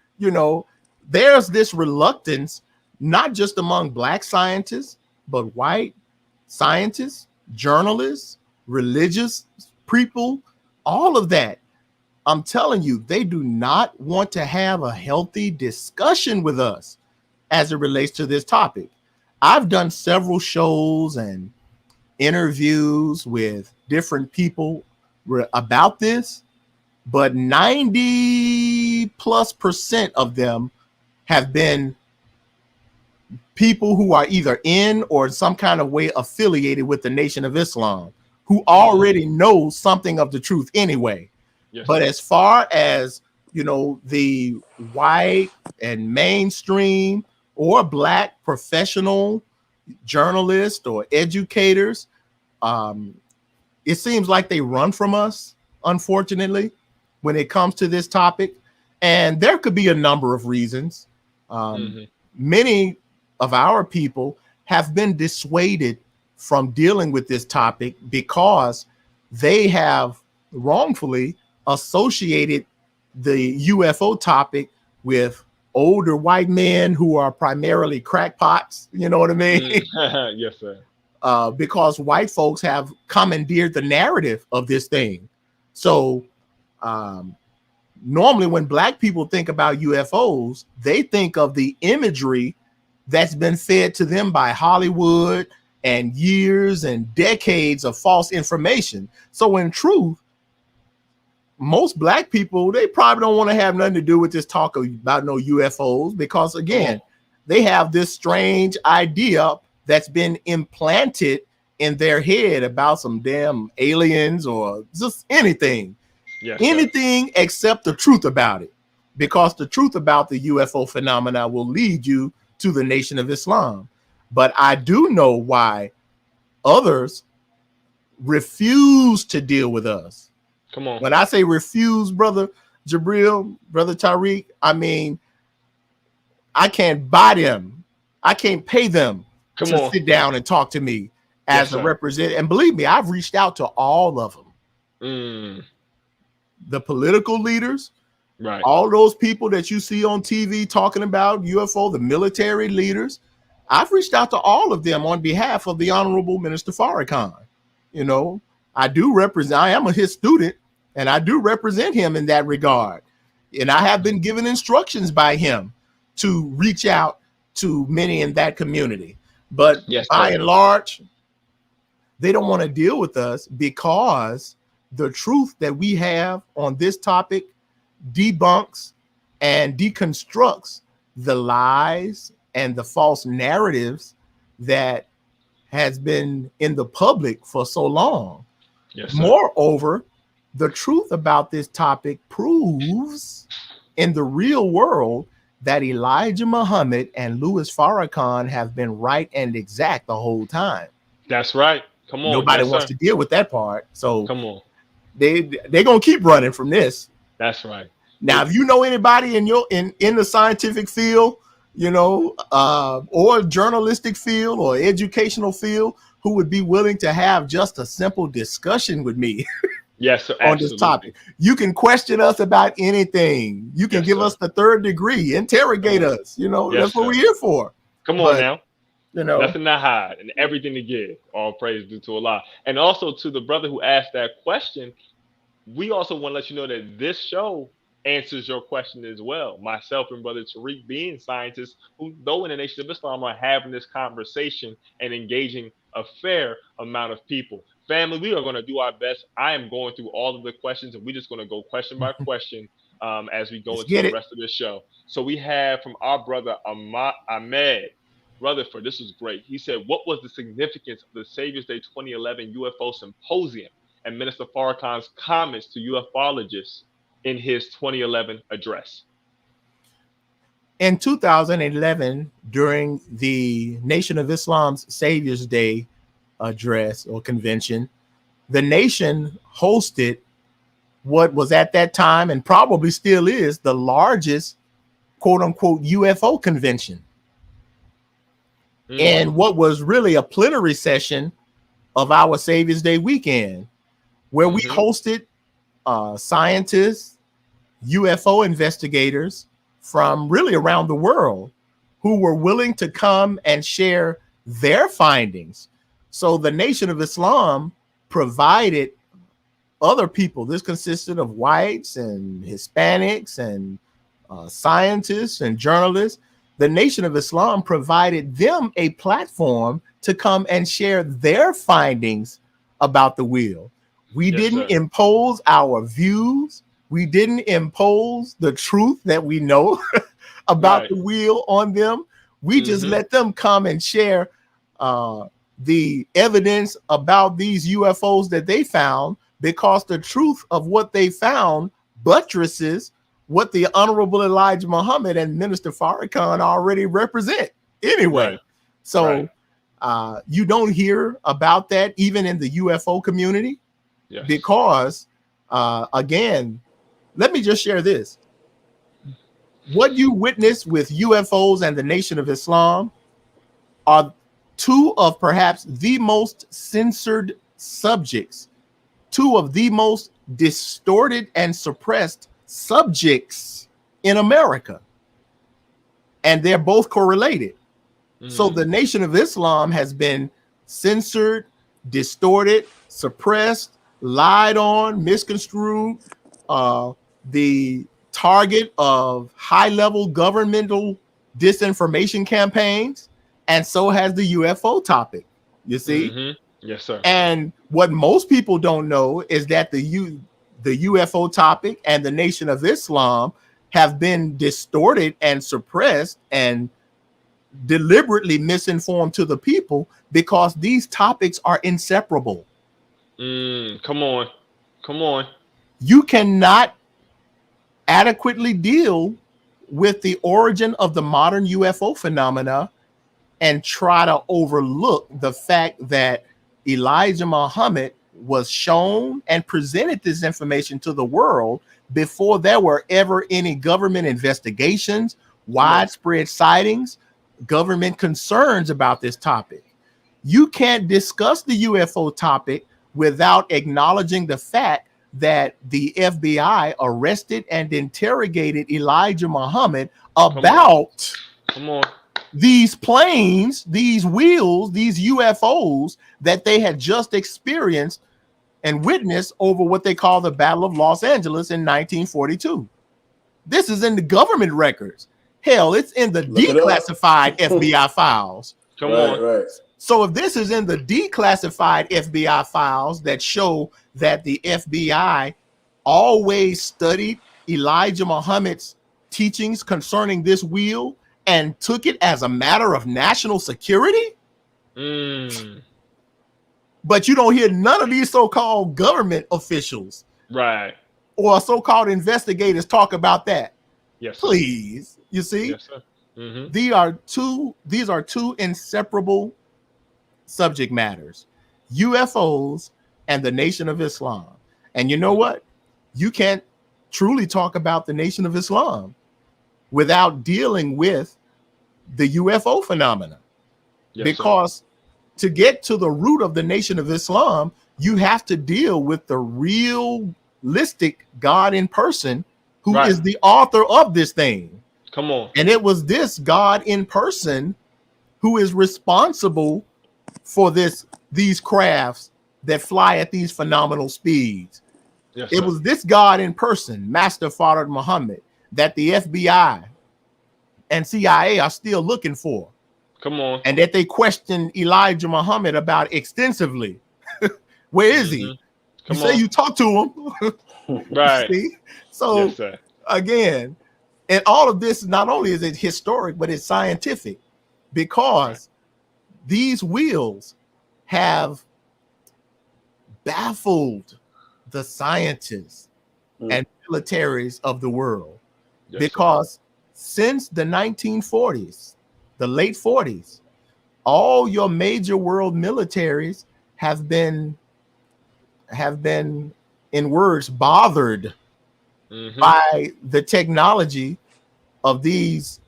there's this reluctance, not just among black scientists, but white scientists, journalists, religious people, all of that. I'm telling you, they do not want to have a healthy discussion with us as it relates to this topic. I've done several shows and interviews with different people about this, but 90+% of them have been people who are either in or in some kind of way affiliated with the Nation of Islam, who already know something of the truth anyway. Yes, but as far as, the white and mainstream or black professional journalists or educators, it seems like they run from us, unfortunately, when it comes to this topic. And there could be a number of reasons. Many of our people have been dissuaded from dealing with this topic because they have wrongfully associated the UFO topic with older white men who are primarily crackpots. You know what I mean? Yes, sir. Because white folks have commandeered the narrative of this thing. So normally when black people think about UFOs, they think of the imagery that's been fed to them by Hollywood and years and decades of false information. So in truth, most black people, they probably don't want to have nothing to do with this talk about no UFOs, because again, they have this strange idea that's been implanted in their head about some damn aliens or just anything. Yes, anything sir. Except the truth about it, because the truth about the UFO phenomena will lead you to the Nation of Islam. But I do know why others refuse to deal with us. Come on. When I say refuse, brother Jabril, brother Tariq, I mean, I can't buy them. I can't pay them to sit down and talk to me as a representative. And believe me, I've reached out to all of them. The political leaders, right? All those people that you see on TV talking about UFO, the military leaders. I've reached out to all of them on behalf of the Honorable Minister Farrakhan. I do represent, I am his student, and I do represent him in that regard. And I have been given instructions by him to reach out to many in that community. But by and large, they don't want to deal with us because the truth that we have on this topic debunks and deconstructs the lies and the false narratives that has been in the public for so long. Yes, sir. Moreover, the truth about this topic proves in the real world that Elijah Muhammad and Louis Farrakhan have been right and exact the whole time. That's right. Come on. Nobody wants to deal with that part. So come on. They're gonna keep running from this. That's right. Now, if you know anybody in the scientific field, or journalistic field or educational field who would be willing to have just a simple discussion with me yes, sir, on this topic, you can question us about anything. You can give us the third degree, interrogate us. That's what we're here for. Come on now. You know, Nothing to hide and everything to give. All praise due to Allah. And also to the brother who asked that question, we also want to let you know that this show answers your question as well. Myself and brother Tariq, being scientists who, though in the Nation of Islam, are having this conversation and engaging a fair amount of people. Family, we are going to do our best. I am going through all of the questions, and we're just going to go question by question as we go let's into get the it. rest of this show. So we have from our brother Ahmed Rutherford. This was great. He said, "What was the significance of the Savior's Day 2011 UFO Symposium and Minister Farrakhan's comments to ufologists in his 2011 address?" In 2011, during the Nation of Islam's Savior's Day address or convention, the nation hosted what was at that time and probably still is the largest quote unquote UFO convention. And what was really a plenary session of our Savior's Day weekend, where we hosted scientists, UFO investigators from really around the world who were willing to come and share their findings. So the Nation of Islam provided other people. This consisted of whites and Hispanics and scientists and journalists. The Nation of Islam provided them a platform to come and share their findings about the wheel. We didn't impose our views. We didn't impose the truth that we know about the wheel on them. We just let them come and share the evidence about these UFOs that they found, because the truth of what they found buttresses what the Honorable Elijah Muhammad and Minister Farrakhan already represent anyway. So you don't hear about that even in the UFO community, because again, let me just share this. What you witness with UFOs and the Nation of Islam are two of perhaps the most censored subjects, two of the most distorted and suppressed subjects in America. And they're both correlated. So the Nation of Islam has been censored, distorted, suppressed, lied on, misconstrued, the target of high-level governmental disinformation campaigns, and so has the UFO topic, you see? Yes, sir. And what most people don't know is that the UFO topic and the Nation of Islam have been distorted and suppressed and deliberately misinformed to the people, because these topics are inseparable. Come on. You cannot adequately deal with the origin of the modern UFO phenomena and try to overlook the fact that Elijah Muhammad was shown and presented this information to the world before there were ever any government investigations, widespread sightings, government concerns about this topic. You can't discuss the UFO topic without acknowledging the fact that the FBI arrested and interrogated Elijah Muhammad about these planes, these wheels, these UFOs that they had just experienced and witnessed over what they call the Battle of Los Angeles in 1942. This is in the government records. Hell, it's in the declassified FBI files. Come on. So if this is in the declassified FBI files that show that the FBI always studied Elijah Muhammad's teachings concerning this wheel and took it as a matter of national security, but you don't hear none of these so-called government officials, or so-called investigators talk about that. Yes, please. You see, yes, sir. These are two inseparable subject matters: UFOs and the Nation of Islam. And you know what? You can't truly talk about the Nation of Islam without dealing with the UFO phenomena, because to get to the root of the Nation of Islam, you have to deal with the realistic God in person, who is the author of this thing. Come on. And it was this God in person who is responsible for these crafts that fly at these phenomenal speeds. Yes, It sir. was this God in person, Master Fard Muhammad, that the FBI and CIA are still looking for, Come on. and that they questioned Elijah Muhammad about extensively. Where is he? You Come say on. you talk to him. Right. See? So Yes, sir. again, and all of this, not only is it historic, but it's scientific, because these wheels have baffled the scientists and militaries of the world. Yes, Because since the 1940s, the late 40s, all your major world militaries have been, in words, bothered by the technology of these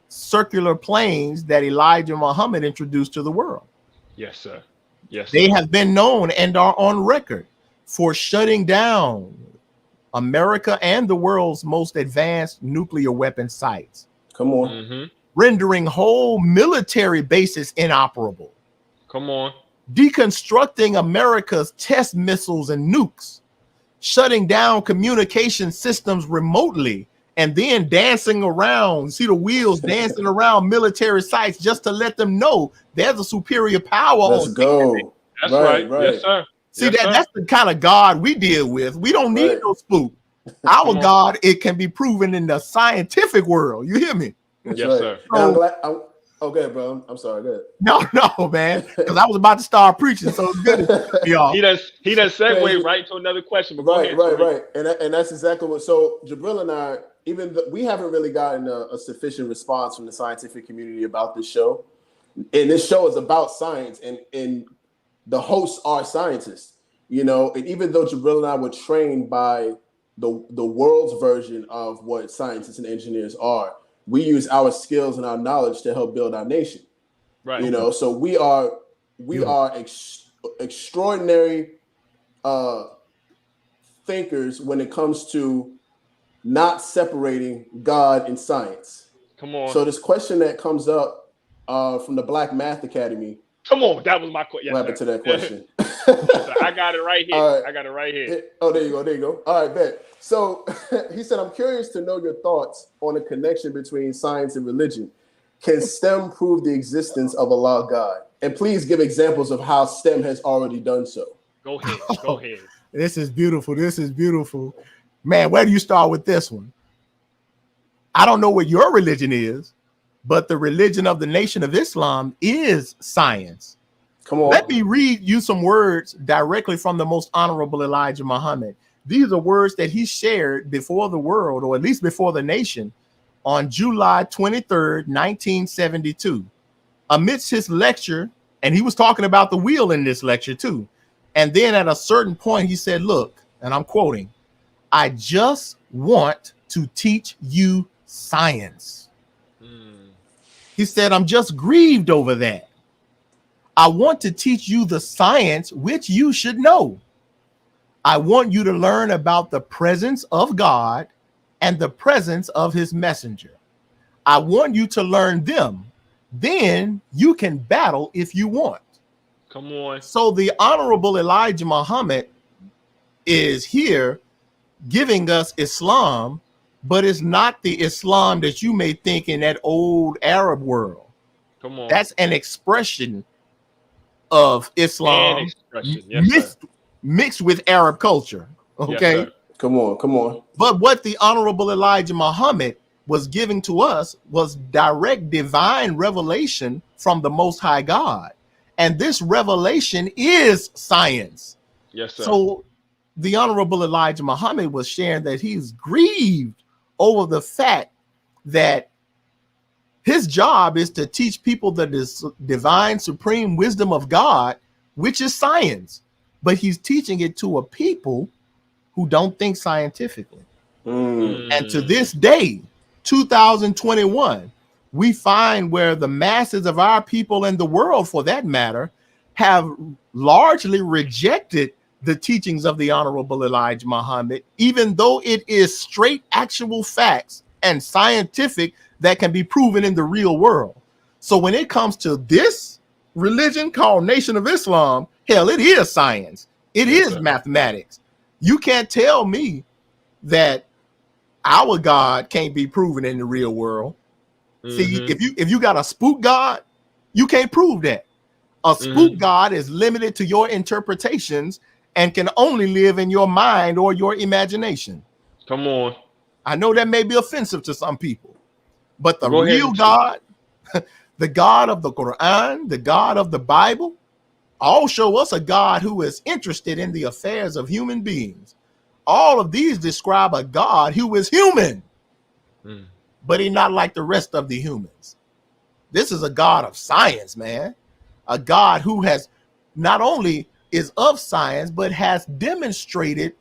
circular planes that Elijah Muhammad introduced to the world. Yes, sir. Yes, They sir. have been known and are on record for shutting down America and the world's most advanced nuclear weapon sites. Come on. Rendering whole military bases inoperable. Come on. Deconstructing America's test missiles and nukes. Shutting down communication systems remotely, and then dancing around, see the wheels dancing around military sites just to let them know there's a superior power. Let's go. That's right. Yes, sir. See, Yes, sir. that's the kind of God we deal with. We don't need no spook. Our God, it can be proven in the scientific world. You hear me? That's yes, right. sir. I'm glad. Okay, bro. I'm sorry. Go ahead. No, man. Because I was about to start preaching, so it's good to y'all. He does segue right to another question. But go ahead, Right. And that's exactly what. So Jabril and I, even we haven't really gotten a sufficient response from the scientific community about this show. And this show is about science, and the hosts are scientists. You know, and even though Jabril and I were trained by the world's version of what scientists and engineers are, we use our skills and our knowledge to help build our nation. Right. You know, so we are extraordinary thinkers when it comes to not separating God and science. Come on. So this question that comes up from the Black Math Academy. Come on, that was my question. What happened to that question? I got it right here. Right. I got it right here. Oh, there you go. All right, bet. So he said, I'm curious to know your thoughts on the connection between science and religion. Can STEM prove the existence of Allah God? And please give examples of how STEM has already done so. Go ahead. Go ahead. This is beautiful. Man, where do you start with this one? I don't know what your religion is, but the religion of the Nation of Islam is science. Come on. Let me read you some words directly from the most honorable Elijah Muhammad. These are words that he shared before the world, or at least before the nation, on July 23rd, 1972. Amidst his lecture, and he was talking about the wheel in this lecture too. And then at a certain point, he said, look, and I'm quoting, I just want to teach you science. He said, I'm just grieved over that. I want to teach you the science which you should know. I want you to learn about the presence of God and the presence of his messenger. I want you to learn them. Then you can battle if you want. Come on. So the honorable Elijah Muhammad is here giving us Islam, but it's not the Islam that you may think in that old Arab world. Come on. That's an expression of Islam mixed with Arab culture. Okay. Yes, come on. But what the honorable Elijah Muhammad was giving to us was direct divine revelation from the Most High God. And this revelation is science. Yes, sir. So the honorable Elijah Muhammad was sharing that he's grieved over the fact that his job is to teach people the divine supreme wisdom of God, which is science, but he's teaching it to a people who don't think scientifically. And to this day, 2021, we find where the masses of our people and the world, for that matter, have largely rejected the teachings of the honorable Elijah Muhammad, even though it is straight actual facts and scientific that can be proven in the real world. So when it comes to this religion called Nation of Islam, hell, it is science. It is mathematics. You can't tell me that our God can't be proven in the real world. See, if you got a spook God, you can't prove that. A spook God is limited to your interpretations and can only live in your mind or your imagination. Come on. I know that may be offensive to some people, but the Go ahead real and God, the God of the Quran, the God of the Bible, all show us a God who is interested in the affairs of human beings. All of these describe a God who is human, but he's not like the rest of the humans. This is a God of science, man. A God who has not only is of science, but has demonstrated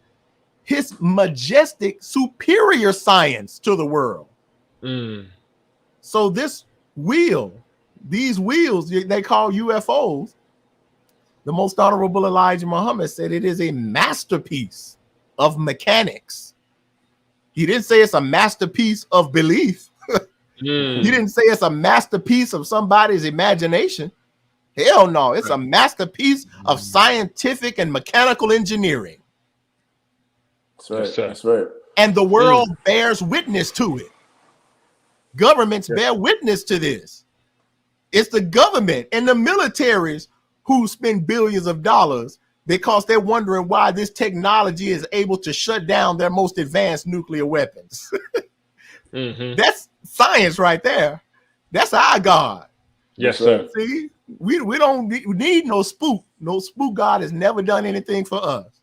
his majestic, superior science to the world. So this wheel, these wheels they call UFOs, the most honorable Elijah Muhammad said it is a masterpiece of mechanics. He didn't say it's a masterpiece of belief. He didn't say it's a masterpiece of somebody's imagination. Hell no, it's a masterpiece of scientific and mechanical engineering. That's right. Yes, sir. That's right. And the world bears witness to it. Governments bear witness to this. It's the government and the militaries who spend billions of dollars because they're wondering why this technology is able to shut down their most advanced nuclear weapons. That's science right there. That's our God. Yes, sir. See, we don't need no spook. No spook God has never done anything for us.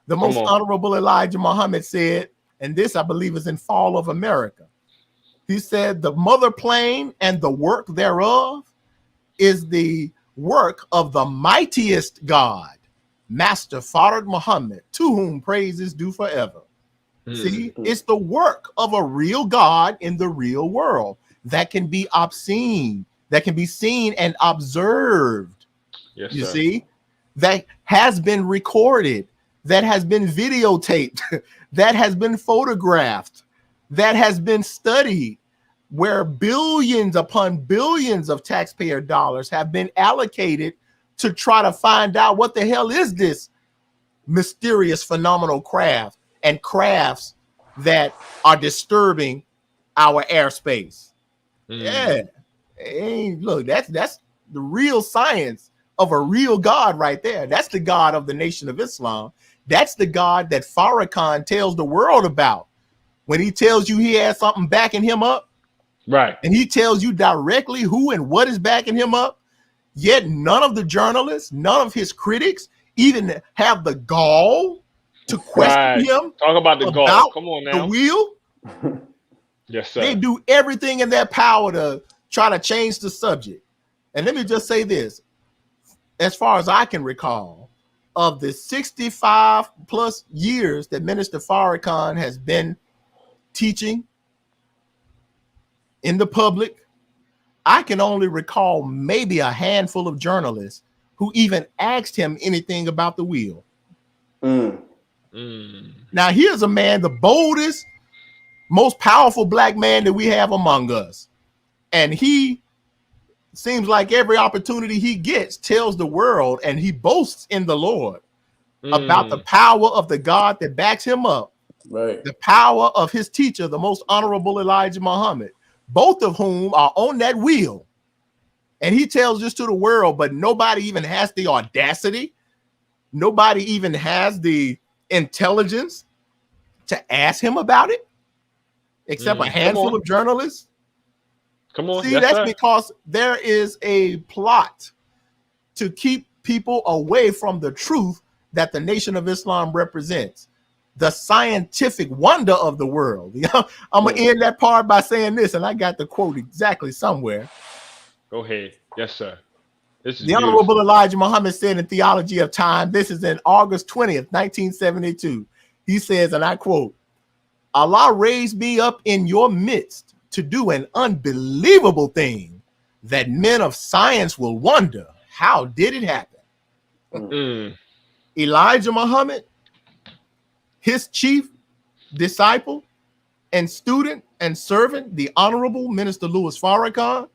The most honorable Elijah Muhammad said, and this I believe is in Fall of America. He said, the mother plane and the work thereof is the work of the mightiest God, Master Farad Muhammad, to whom praise is due forever. See, it's the work of a real God in the real world that can be obscene, that can be seen and observed. Yes, you sir. see, that has been recorded, that has been videotaped, that has been photographed, that has been studied, where billions upon billions of taxpayer dollars have been allocated to try to find out what the hell is this mysterious phenomenal craft and crafts that are disturbing our airspace. Yeah. Hey, look, that's the real science of a real God right there. That's the God of the Nation of Islam. That's the God that Farrakhan tells the world about when he tells you he has something backing him up. Right. And he tells you directly who and what is backing him up. Yet none of the journalists, none of his critics even have the gall to question him. Talk about the gall. Come on now. The wheel. Yes, sir. They do everything in their power to try to change the subject. And let me just say this. As far as I can recall, of the 65 plus years that Minister Farrakhan has been teaching in the public, I can only recall maybe a handful of journalists who even asked him anything about the wheel. Now, here's a man, the boldest, most powerful black man that we have among us. And he seems like every opportunity he gets tells the world, and he boasts in the Lord about the power of the God that backs him up. Right. The power of his teacher, the most honorable Elijah Muhammad, both of whom are on that wheel. And he tells this to the world, but nobody even has the audacity. Nobody even has the intelligence to ask him about it, except a handful of journalists. Come on. See, yes, that's sir. because there is a plot to keep people away from the truth that the Nation of Islam represents, the scientific wonder of the world. I'm going to end that part by saying this, and I got the quote exactly somewhere. Go ahead. Yes, sir. This is the Honorable Elijah Muhammad said in Theology of Time, this is in August 20th, 1972. He says, and I quote, Allah raised me up in your midst to do an unbelievable thing that men of science will wonder, how did it happen? Elijah Muhammad, his chief disciple and student and servant, the Honorable Minister Louis Farrakhan,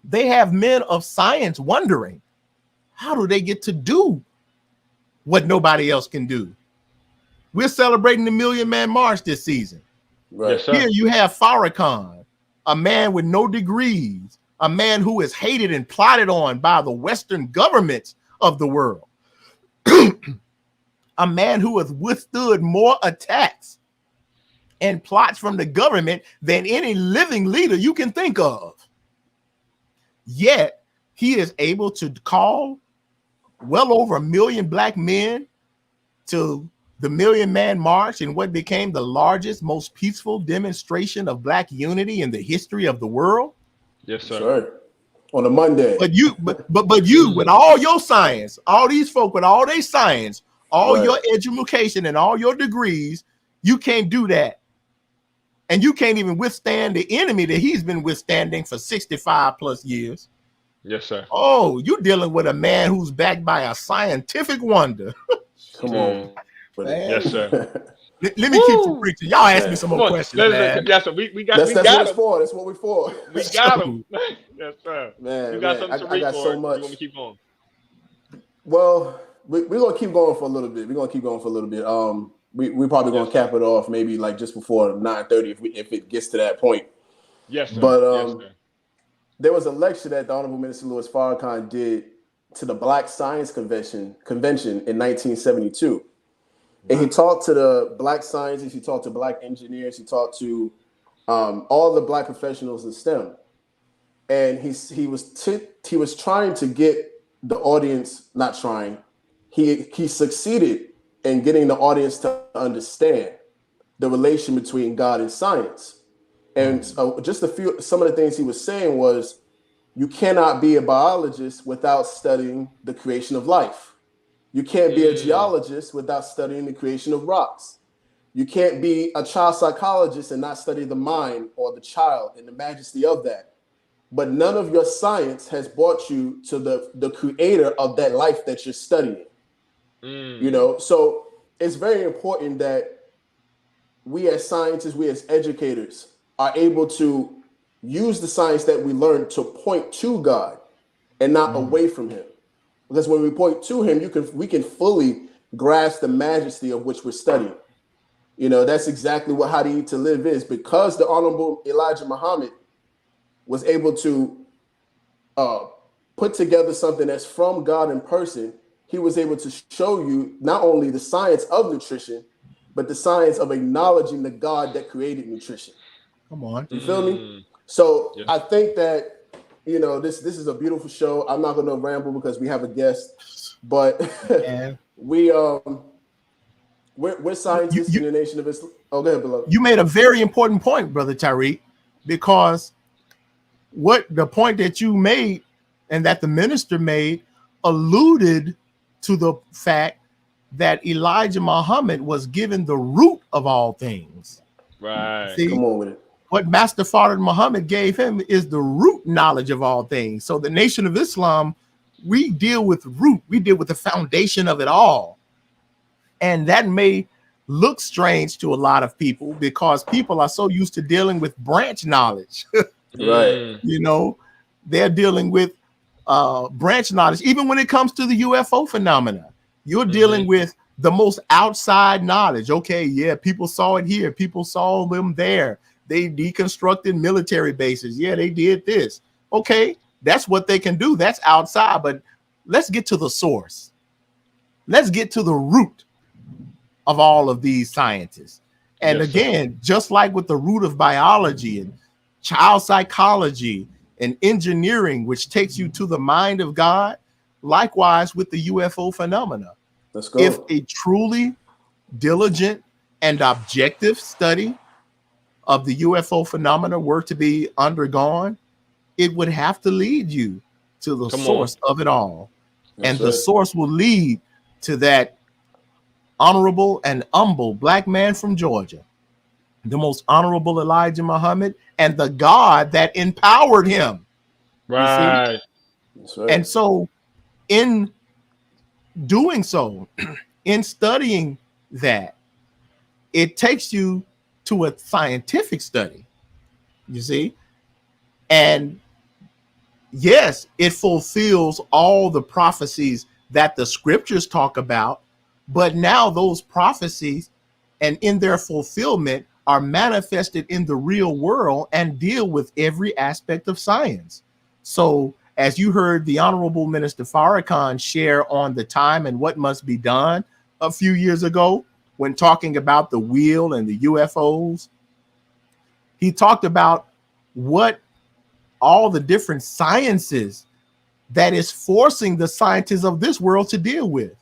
they have men of science wondering, how do they get to do what nobody else can do? We're celebrating the Million Man March this season. Right. Yes, sir. Here you have Farrakhan, a man with no degrees, a man who is hated and plotted on by the Western governments of the world, a man who has withstood more attacks and plots from the government than any living leader you can think of. Yet he is able to call well over 1 million black men to the Million Man March in what became the largest, most peaceful demonstration of black unity in the history of the world. Yes, sir. That's right. On a Monday. But you with all your science, all these folk with all their science, all Right. your education and all your degrees, you can't do that. And you can't even withstand the enemy that he's been withstanding for 65 plus years. Yes, sir. Oh, you're dealing with a man who's backed by a scientific wonder. Come on. Yes, sir. Let me keep some preaching. Y'all ask me some more questions, man. Yes, sir. We got That's we what got it's him. for. That's what we're for. We got him. Yes, sir. Man, you got man, something to I read got for. so You much. want me to keep going? Well, we're gonna keep going for a little bit. We probably gonna cap it off maybe like just before 9:30 if it gets to that point. Yes, sir. But yes, sir. there was a lecture that the Honorable Minister Louis Farrakhan did to the Black Science Convention in 1972. And he talked to the Black scientists, he talked to Black engineers, he talked to all the Black professionals in STEM. And he was trying to get the audience, not trying, he succeeded in getting the audience to understand the relation between God and science. And some of the things he was saying was, you cannot be a biologist without studying the creation of life. You can't be a geologist without studying the creation of rocks. You can't be a child psychologist and not study the mind or the child and the majesty of that. But none of your science has brought you to the creator of that life that you're studying. You know, so it's very important that we as scientists, we as educators are able to use the science that we learn to point to God and not away from him. Because when we point to him, we can fully grasp the majesty of which we're studying. You know, that's exactly what How to Eat to Live is. Because the Honorable Elijah Muhammad was able to put together something that's from God in person, he was able to show you not only the science of nutrition, but the science of acknowledging the God that created nutrition. Come on. You feel me? So I think that, you know, this is a beautiful show. I'm not going to ramble because we have a guest, but we're scientists in the Nation of Islam. Oh, go ahead, beloved. You made a very important point, Brother Tariq, because what the point that you made and that the minister made alluded to the fact that Elijah Muhammad was given the root of all things. Right. See, come on with it. What Master Fard Muhammad gave him is the root knowledge of all things. So the Nation of Islam, we deal with root. We deal with the foundation of it all. And that may look strange to a lot of people because people are so used to dealing with branch knowledge. Right. You know, they're dealing with branch knowledge. Even when it comes to the UFO phenomena, you're dealing with the most outside knowledge. Okay, yeah, people saw it here. People saw them there. They deconstructed military bases. Yeah, they did this. Okay, that's what they can do. That's outside. But let's get to the source. Let's get to the root of all of these scientists. And Yes, again, just like with the root of biology and child psychology and engineering, which takes you to the mind of God, likewise with the UFO phenomena. Let's go. If a truly diligent and objective study of the UFO phenomena were to be undergone, it would have to lead you to the source of it all. And the source will lead to that honorable and humble black man from Georgia, the most honorable Elijah Muhammad, and the God that empowered him. Right. That's right. And so in doing so, in studying that, it takes you to a scientific study, you see, and yes, it fulfills all the prophecies that the scriptures talk about, but now those prophecies and in their fulfillment are manifested in the real world and deal with every aspect of science. So, as you heard the Honorable Minister Farrakhan share on the time and what must be done a few years ago when talking about the wheel and the UFOs, he talked about what all the different sciences that is forcing the scientists of this world to deal with.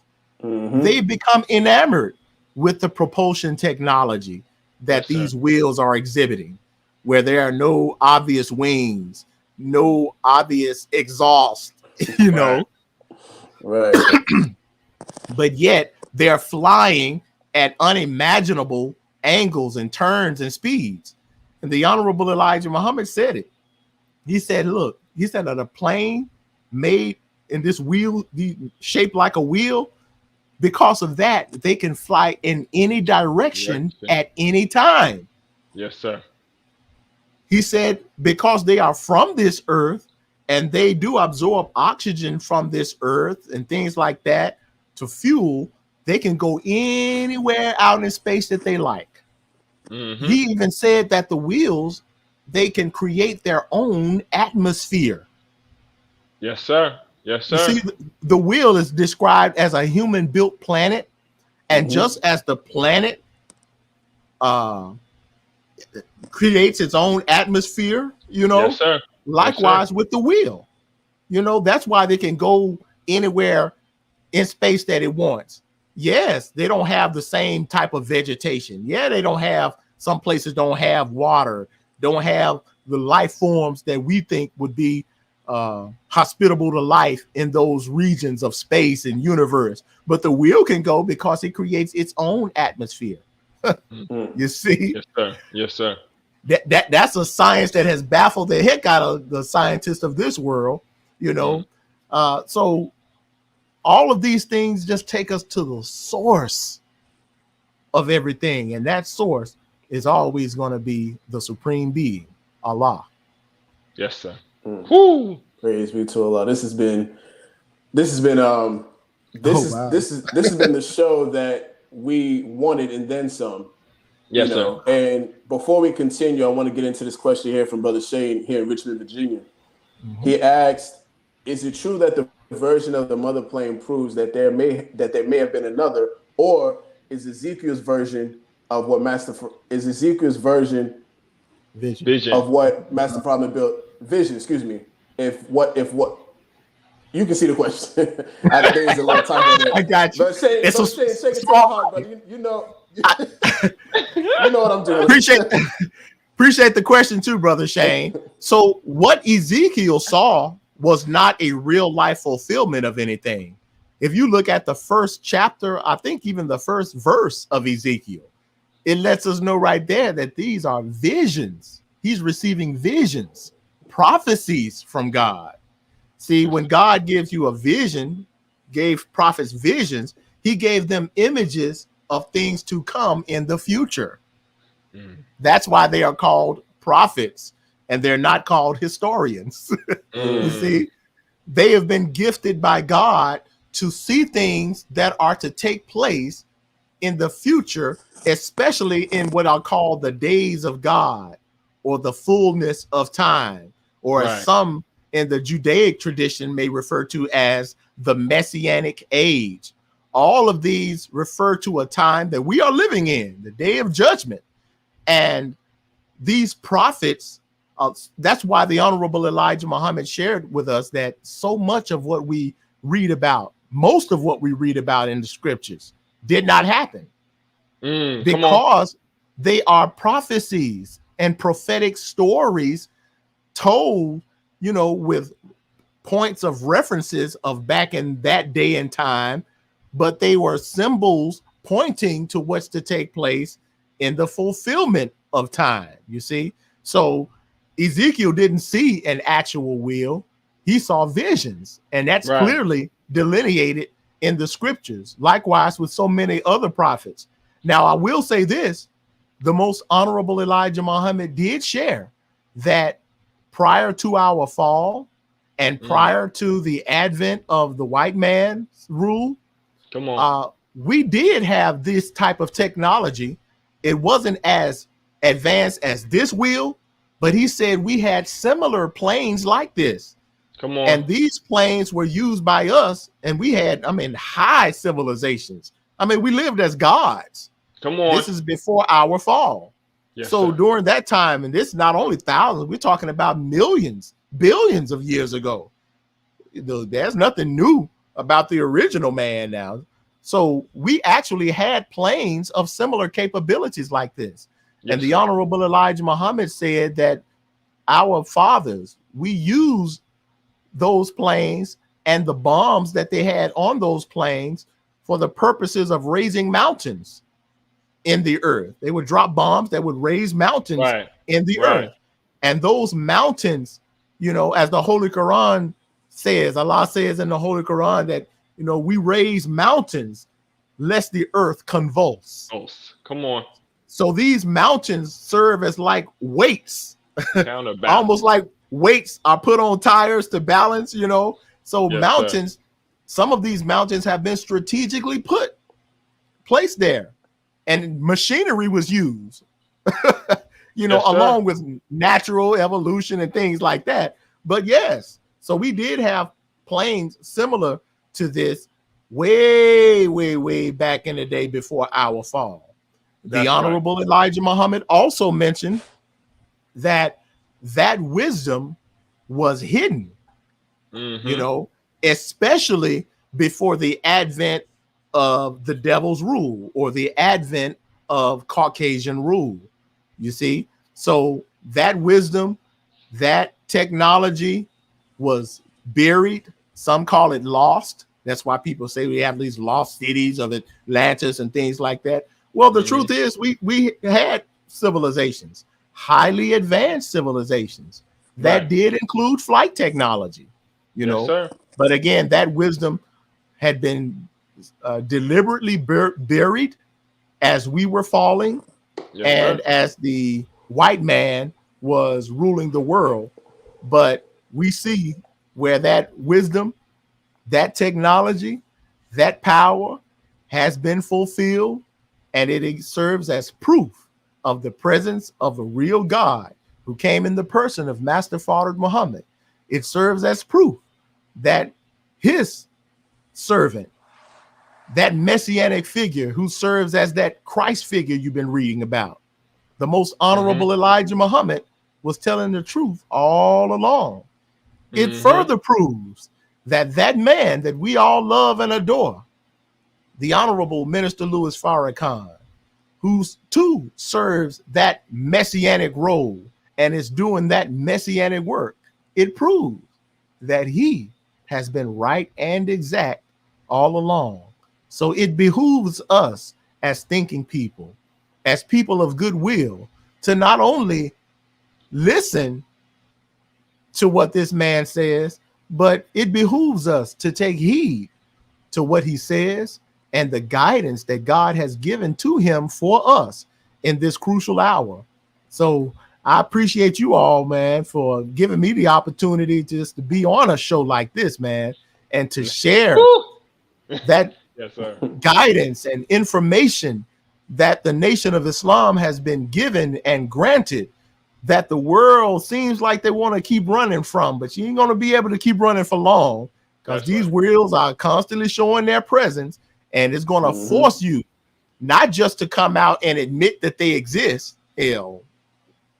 They become enamored with the propulsion technology that these wheels are exhibiting, where there are no obvious wings, no obvious exhaust, you know. Right. But yet they're flying at unimaginable angles and turns and speeds. And the Honorable Elijah Muhammad said it. He said, look, he said that a plane made in this wheel, shaped like a wheel, because of that, they can fly in any direction at any time. Yes, sir. He said, because they are from this earth and they do absorb oxygen from this earth and things like that to fuel, they can go anywhere out in space that they like. He even said that the wheels, they can create their own atmosphere. Yes, sir. Yes, sir. You see, the wheel is described as a human-built planet, and just as the planet creates its own atmosphere, you know, yes, sir. likewise with the wheel. You know, that's why they can go anywhere in space that it wants. Yes, they don't have the same type of vegetation. Yeah, they don't have, some places don't have water, don't have the life forms that we think would be hospitable to life in those regions of space and universe. But the wheel can go because it creates its own atmosphere. You see? Yes, sir. Yes, sir. That's a science that has baffled the heck out of the scientists of this world, you know. So all of these things just take us to the source of everything, and that source is always going to be the supreme being, Allah. Yes, sir. Whoo! Praise be to Allah. This has been this has been the show that we wanted and then some. Yes, sir. And before we continue, I want to get into this question here from Brother Shane here in Richmond, Virginia. He asked, is it true that the version of the mother plane proves that there may have been another, or is Ezekiel's version of what Vision of what Master Prophet built? Vision, excuse me. If what you can see the question. I think there's a little time there. I got you. But Shane, shake it to my heart, brother. You know what I'm doing. Appreciate the question too, Brother Shane. So what Ezekiel saw was not a real life fulfillment of anything. If you look at the first chapter, I think even the first verse of Ezekiel, it lets us know right there that these are visions. He's receiving visions, prophecies from God. See, when God gives you a vision, gave prophets visions, he gave them images of things to come in the future. That's why they are called prophets and they're not called historians. You see, they have been gifted by God to see things that are to take place in the future, especially in what I'll call the days of God or the fullness of time, or as some in the Judaic tradition may refer to as the Messianic age. All of these refer to a time that we are living in, the day of judgment. And these prophets, that's why the Honorable Elijah Muhammad shared with us that so much of what we read about, most of what we read about in the scriptures did not happen because they are prophecies and prophetic stories told, you know, with points of references of back in that day and time, but they were symbols pointing to what's to take place in the fulfillment of time, you see? So Ezekiel didn't see an actual wheel. He saw visions, and that's clearly delineated in the scriptures. Likewise with so many other prophets. Now, I will say this, the Most Honorable Elijah Muhammad did share that prior to our fall And prior to the advent of the white man's rule, Come on. We did have this type of technology. It wasn't as advanced as this wheel, but he said we had similar planes like this. Come on. And these planes were used by us, and we had, high civilizations. We lived as gods. Come on. This is before our fall. Yes, so sir. during that time, and this is not only thousands, we're talking about millions, billions of years ago. There's nothing new about the original man now. So we actually had planes of similar capabilities like this. Yes, and the sir. Honorable Elijah Muhammad said that our fathers, we used those planes and the bombs that they had on those planes for the purposes of raising mountains in the earth. They would drop bombs that would raise mountains in the earth. And those mountains, as the Holy Quran says, Allah says in the Holy Quran that, we raise mountains lest the earth convulse. Come on. So these mountains serve as like weights, almost like weights are put on tires to balance, So Yes, mountains, some of these mountains have been strategically placed there, and machinery was used, Yes, along with natural evolution and things like that. But yes, so we did have planes similar to this way, way, way back in the day before our fall. The Honorable Elijah Muhammad also mentioned that wisdom was hidden, especially before the advent of the devil's rule or the advent of Caucasian rule. You see, so that wisdom, that technology was buried. Some call it lost. That's why people say we have these lost cities of Atlantis and things like that. Well, the truth is we had civilizations, highly advanced civilizations that did include flight technology, Sir. But again, that wisdom had been deliberately buried as we were falling and as the white man was ruling the world. But we see where that wisdom, that technology, that power has been fulfilled, and it serves as proof of the presence of the real God who came in the person of Master Fard Muhammad. It serves as proof that his servant, that messianic figure who serves as that Christ figure you've been reading about, the most honorable Elijah Muhammad, was telling the truth all along. It further proves that that man that we all love and adore, the Honorable Minister Louis Farrakhan, who too serves that messianic role and is doing that messianic work, it proves that he has been right and exact all along. So it behooves us as thinking people, as people of goodwill, to not only listen to what this man says, but it behooves us to take heed to what he says and the guidance that God has given to him for us in this crucial hour. So I appreciate you all, man, for giving me the opportunity just to be on a show like this, man, and to share that guidance and information that the Nation of Islam has been given and granted, that the world seems like they want to keep running from, but you ain't going to be able to keep running for long, because these wheels are constantly showing their presence, and it's going to force you not just to come out and admit that they exist. Hell,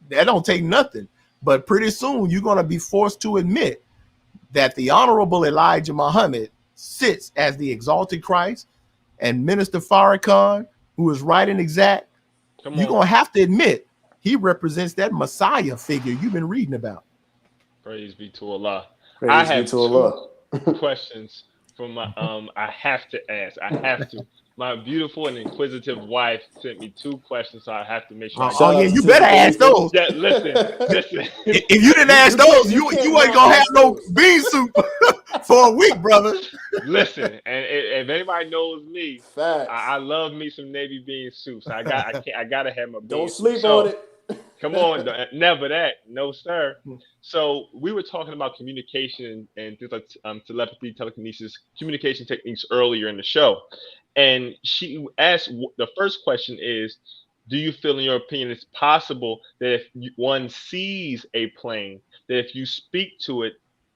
that don't take nothing, but pretty soon you're going to be forced to admit that the Honorable Elijah Muhammad sits as the exalted Christ, and Minister Farrakhan, who is right and exact, you're going to have to admit he represents that Messiah figure you've been reading about. Praise be to Allah. Praise I have be to Allah. two questions from my I have to ask. I have to. My beautiful and inquisitive wife sent me two questions, so I have to make sure. You better ask those. Yeah, listen. If you didn't ask those, you ain't gonna have no bean soup for a week, brother. Listen, and if anybody knows me, I love me some navy bean soup. So I gotta have my beans. Don't sleep on it. Come on, never that. No, sir. So we were talking about communication and things like telepathy, telekinesis, communication techniques earlier in the show. And she asked, the first question is, do you feel, in your opinion, it's possible that if one sees a plane, that if you speak to it,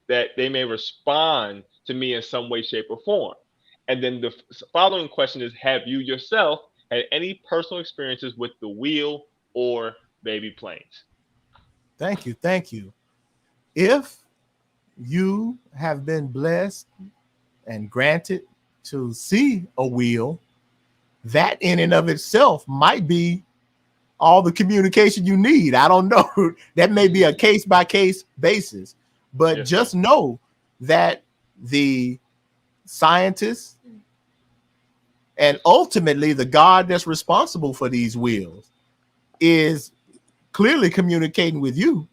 that they may respond to me in some way, shape, or form? And then the following question is, have you yourself had any personal experiences with the wheel or baby planes? Thank you. Thank you. If you have been blessed and granted to see a wheel, that in and of itself might be all the communication you need. I don't know. That may be a case by case basis, but Yes, just sir. know that the scientists and ultimately the God that's responsible for these wheels is clearly communicating with you.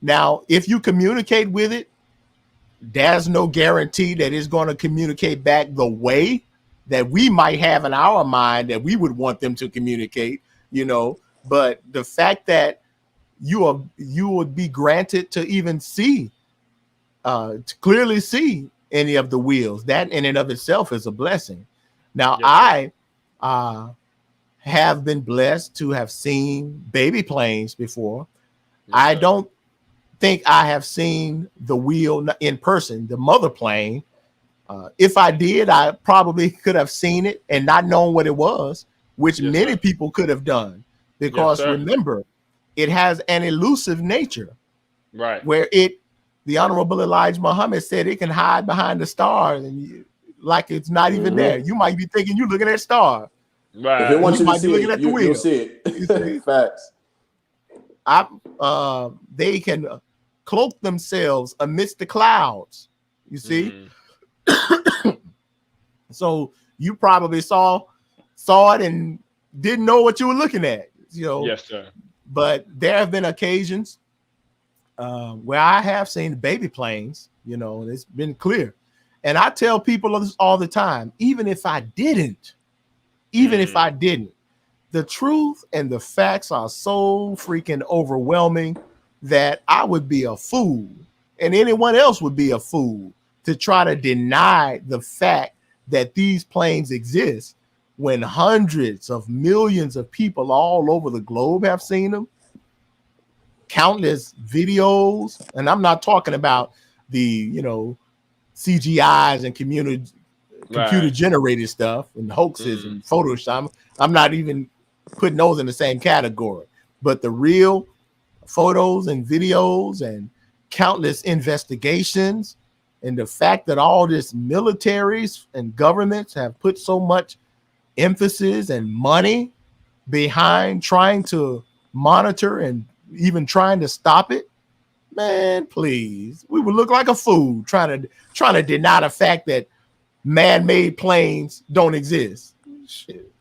Now, if you communicate with it, there's no guarantee that it's going to communicate back the way that we might have in our mind that we would want them to communicate, but the fact that you would be granted to even see, to clearly see any of the wheels, that in and of itself is a blessing. Now, Yes, sir. I have been blessed to have seen baby planes before. Yes, I sir. don't think I have seen the wheel in person, the mother plane. If I did, I probably could have seen it and not known what it was, which Yes, many sir. people could have done. Yes, Because sir. remember, it has an elusive nature Right. where the Honorable Elijah Muhammad said it can hide behind the stars and like it's not even there. You might be thinking you're looking at a star. If it Right. wants You you to might be see looking it, at the you'll wheel. see You it. see, Facts. they can cloak themselves amidst the clouds. You see, Mm. so you probably saw it and didn't know what you were looking at. Yes, sir. But there have been occasions where I have seen baby planes. And it's been clear. And I tell people this all the time, even if I didn't, Mm. the truth and the facts are so freaking overwhelming that I would be a fool and anyone else would be a fool to try to deny the fact that these planes exist when hundreds of millions of people all over the globe have seen them, countless videos. And I'm not talking about the, CGIs and computer Right. generated stuff and hoaxes Mm. and Photoshop. I'm not even putting those in the same category, but the real photos and videos and countless investigations, and the fact that all this militaries and governments have put so much emphasis and money behind trying to monitor and even trying to stop it. Man, please, we would look like a fool trying to deny the fact that man-made planes don't exist. Shit.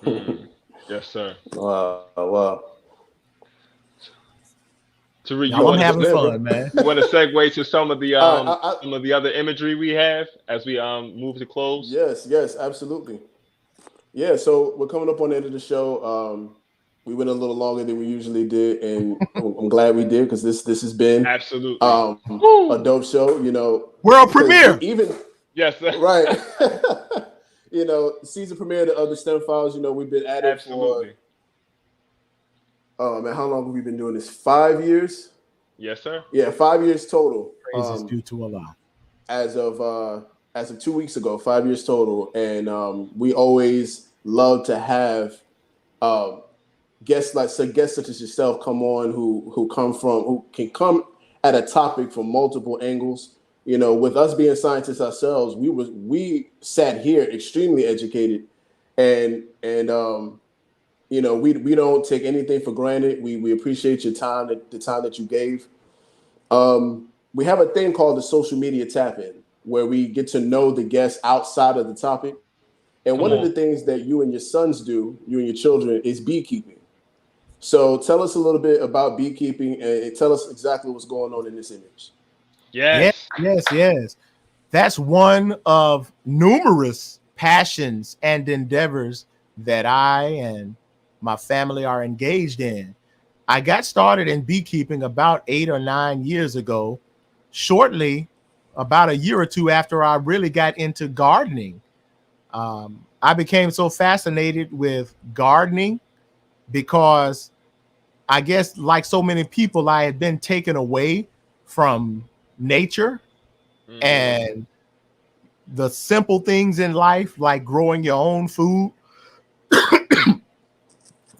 Mm. Yes, sir. Wow. Tariq, Y'all, I'm having Yeah, bro. fun, man. you want to segue to some of the All right, some of the other imagery we have as we move to close? yes, absolutely. Yeah, so we're coming up on the end of the show. We went a little longer than we usually did, and I'm glad we did because this has been Absolutely. a Woo! dope show. World Because premiere. even Yes, sir. right, season premiere of the STEM Files. We've been at it for Absolutely. man, how long have we been doing this? 5 years. Yes, sir. Yeah, 5 years total. Praise is due to Allah. As of 2 weeks ago, 5 years total, and we always love to have um, guests such as yourself come on who can come at a topic from multiple angles. With us being scientists ourselves, we sat here extremely educated, and we don't take anything for granted. We appreciate your time, the time that you gave. We have a thing called the social media tap in, where we get to know the guests outside of the topic. And Come one of the on. things that you and your sons do, you and your children, is beekeeping. So tell us a little bit about beekeeping and tell us exactly what's going on in this image. Yes, Yes. yes. That's one of numerous passions and endeavors that I and my family are engaged in. I got started in beekeeping about 8 or 9 years ago, shortly, about a year or two after I really got into gardening. I became so fascinated with gardening because I guess, like so many people, I had been taken away from nature and the simple things in life, like growing your own food,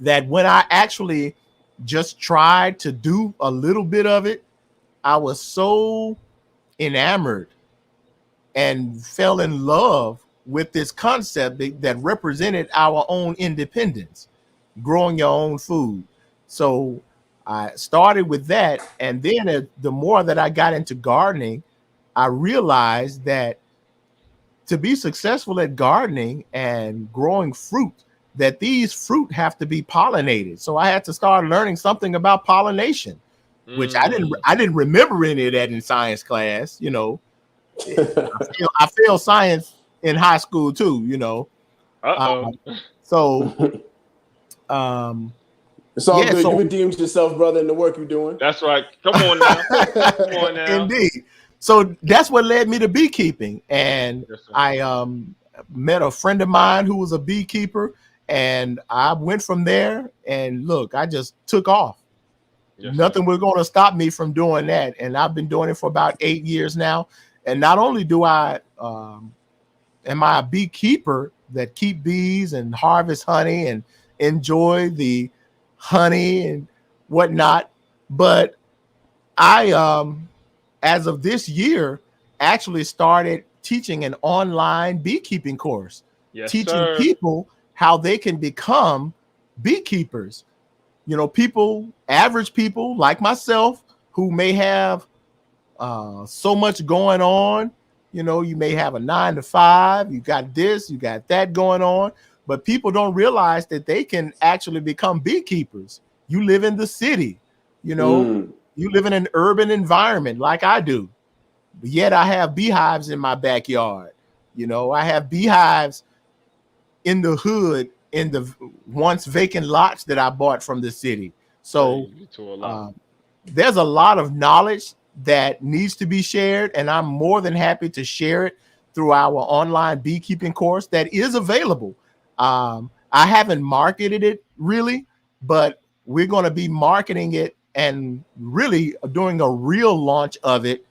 that when I actually just tried to do a little bit of it, I was so enamored and fell in love with this concept that represented our own independence, growing your own food. So I started with that. And then the more that I got into gardening, I realized that to be successful at gardening and growing fruit, that these fruit have to be pollinated. So I had to start learning something about pollination, which I didn't remember any of that in science class. You know, I failed science in high school too. You know, so it's all good. So, you redeemed yourself, brother, in the work you're doing. That's right. Come on now. Come on now. Indeed. So that's what led me to beekeeping. And yes, I met a friend of mine who was a beekeeper, and I went from there. And look, I just took off. Yes, nothing was going to stop me from doing that. And I've been doing it for about 8 years now. And not only do I am I a beekeeper that keep bees and harvest honey and enjoy the honey and whatnot, but I as of this year actually started teaching an online beekeeping course, teaching people how they can become beekeepers. You know, people, average people like myself, who may have so much going on. You know, you may have a 9 to 5, you got this, you got that going on, but people don't realize that they can actually become beekeepers. You live in the city, you know, you live in an urban environment like I do, but yet I have beehives in my backyard. You know, I have beehives in the hood, in the once vacant lots that I bought from the city. So there's a lot of knowledge that needs to be shared, and I'm more than happy to share it through our online beekeeping course that is available. I haven't marketed it really, but we're going to be marketing it and really doing a real launch of it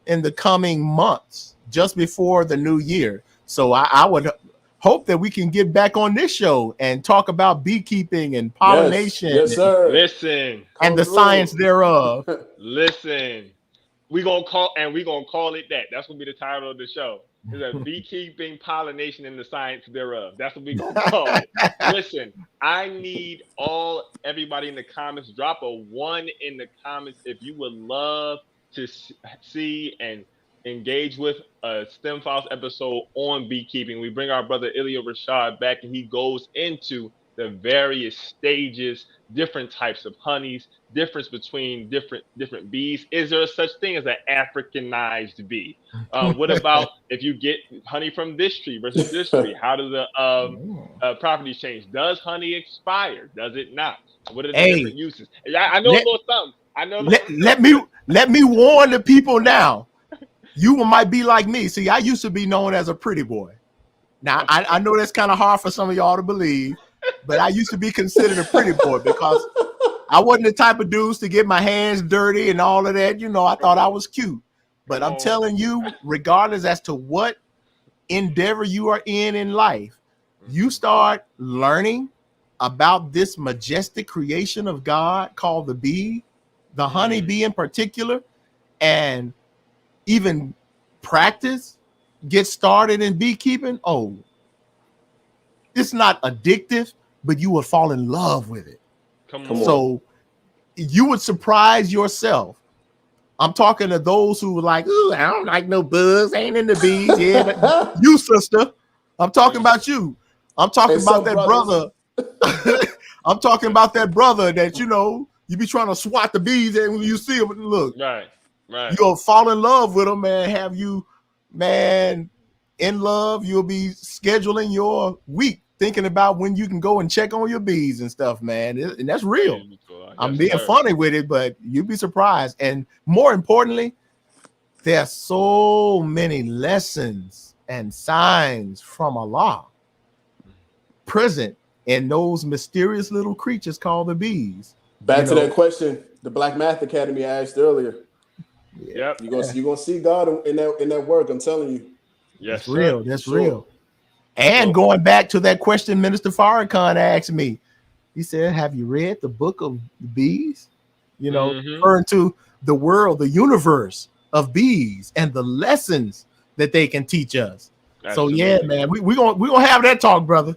in the coming months, just before the new year. So I would hope that we can get back on this show and talk about beekeeping and pollination. Yes, sir. Listen. And the science thereof. Listen. We're gonna call it that. That's gonna be the title of the show. It's a beekeeping, pollination, and the science thereof. That's what we're gonna call it. Listen, I need everybody in the comments, drop a 1 in the comments if you would love to see and engage with a STEM Files episode on beekeeping. We bring our brother Ilia Rashad back, and he goes into the various stages, different types of honeys, difference between different bees. Is there such thing as an Africanized bee? What about if you get honey from this tree versus this tree? How do the properties change? Does honey expire? Does it not? What are the different uses? I know a little something. I know. Let me warn the people now. You might be like me. See, I used to be known as a pretty boy. Now, I know that's kind of hard for some of y'all to believe, but I used to be considered a pretty boy because I wasn't the type of dudes to get my hands dirty and all of that. You know, I thought I was cute. But I'm telling you, regardless as to what endeavor you are in life, you start learning about this majestic creation of God called the bee, the honey bee in particular, and even practice, get started in beekeeping. Oh, it's not addictive, but you will fall in love with it. Come on. So you would surprise yourself. I'm talking to those who were like, "Ooh, I don't like no bugs, ain't in the bees." Yeah, you sister. I'm talking about you. I'm talking about that brother. I'm talking about that brother that, you know, you be trying to swat the bees, and when you see them, look, right. You'll fall in love with them and have you, man, in love. You'll be scheduling your week thinking about when you can go and check on your bees and stuff, man. And that's real. I'm being funny with it, but you'd be surprised. And more importantly, there are so many lessons and signs from Allah present in those mysterious little creatures called the bees. Back to that question the Black Math Academy asked earlier. Yep. You're gonna see God in that work, I'm telling you. Yes, that's real. sir. That's Sure. real. And going back to that question Minister Farrakhan asked me, he said, have you read the book of the bees? You know, referring to the world, the universe of bees and the lessons that they can teach us. Absolutely. So yeah, man, we're gonna have that talk, brother.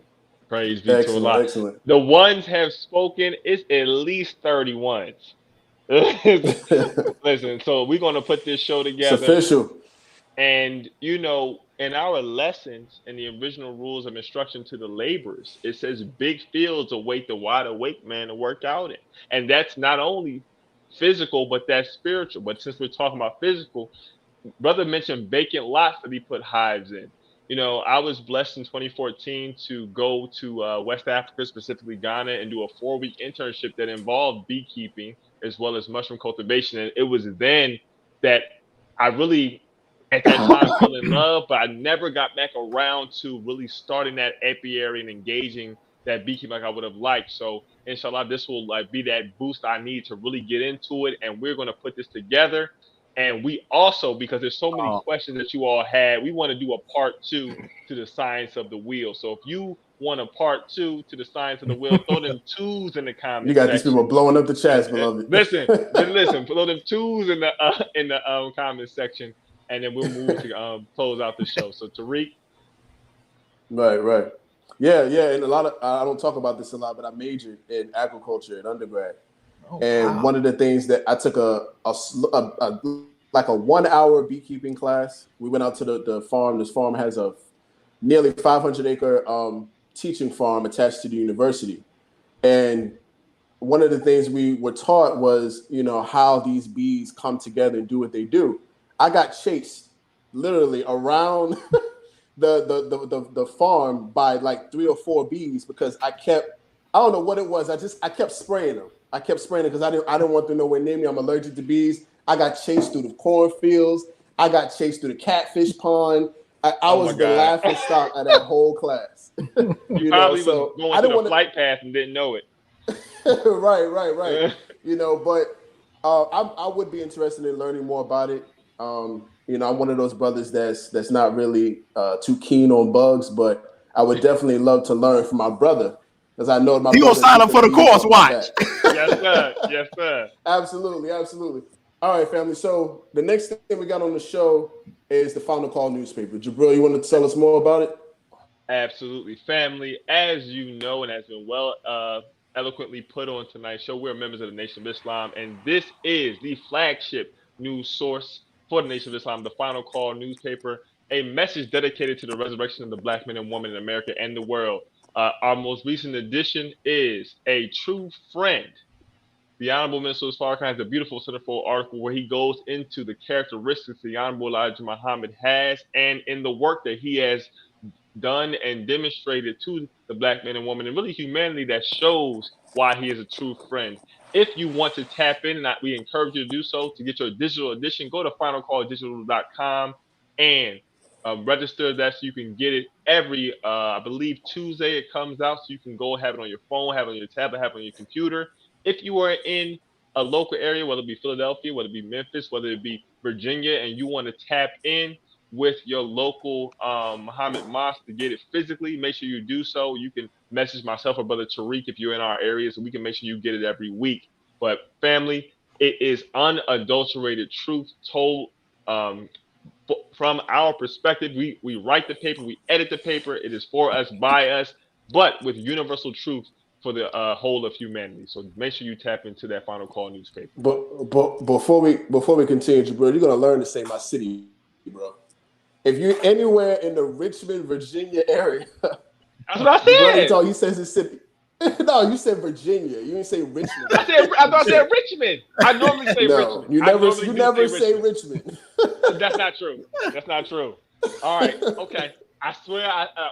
Praise be to Allah. Excellent. The ones have spoken. It's at least 30 ones. Listen, so we're gonna put this show together. It's official. And you know, in our lessons in the original rules of instruction to the laborers, it says big fields await the wide awake man to work out in. And that's not only physical, but that's spiritual. But since we're talking about physical, brother mentioned vacant lots that he put hives in. You know, I was blessed in 2014 to go to West Africa, specifically Ghana, and do a 4-week internship that involved beekeeping as well as mushroom cultivation. And it was then that I really, at that time, fell in love, but I never got back around to really starting that apiary and engaging that beekeeping like I would have liked. So, inshallah, this will be that boost I need to really get into it. And we're going to put this together. And we also, because there's so many questions that you all had, we want to do a part 2 to the science of the wheel. So if you want a part 2 to the science of the wheel, throw them 2s in the comments. You got these people blowing up the chats, beloved. Listen, throw them 2s in the comment section, and then we'll move to close out the show. So Tariq. Right. Yeah, and a lot of I don't talk about this a lot, but I majored in agriculture in undergrad. And one of the things that I took a 1-hour beekeeping class. We went out to the farm. This farm has a nearly 500-acre teaching farm attached to the university. And one of the things we were taught was, you know, how these bees come together and do what they do. I got chased literally around the farm by like 3 or 4 bees because I don't know what it was. I kept spraying them. Because I didn't want them nowhere near me. I'm allergic to bees. I got chased through the cornfields. I got chased through the catfish pond. I was the laughing stock of that whole class. you probably was going through the flight path and didn't know it. Right. You know, but I would be interested in learning more about it. You know, I'm one of those brothers that's not really too keen on bugs, but I would definitely love to learn from my brother. Because I know my. You gonna sign up for the course? Watch. Yes, sir. Absolutely. All right, family. So the next thing we got on the show is the Final Call newspaper. Jabril, you want to tell us more about it? Absolutely, family. As you know, and has been well eloquently put on tonight's show, we're members of the Nation of Islam, and this is the flagship news source for the Nation of Islam, the Final Call newspaper, a message dedicated to the resurrection of the Black men and women in America and the world. Our most recent edition is A True Friend. The Honorable Minister Farrakhan has a beautiful centerfold article where he goes into the characteristics the Honorable Elijah Muhammad has and in the work that he has done and demonstrated to the Black men and women and really humanity that shows why he is a true friend. If you want to tap in, and we encourage you to do so, to get your digital edition, go to finalcalldigital.com and register that so you can get it every, I believe, Tuesday it comes out, so you can go have it on your phone, have it on your tablet, have it on your computer. If you are in a local area, whether it be Philadelphia, whether it be Memphis, whether it be Virginia, and you want to tap in with your local Muhammad Mosque to get it physically, make sure you do so. You can message myself or Brother Tariq if you're in our area, so we can make sure you get it every week. But family, it is unadulterated truth told from our perspective. We write the paper, we edit the paper. It is for us, by us, but with universal truth for the whole of humanity. So make sure you tap into that Final Call newspaper. But before we continue, bro, you're gonna learn to say my city, bro. If you're anywhere in the Richmond, Virginia area, that's what I said. Bro, he says his city. No, you said Virginia. You didn't say Richmond. I thought I said Richmond. I normally say Richmond. You never say Richmond. That's not true. All right. Okay. I swear,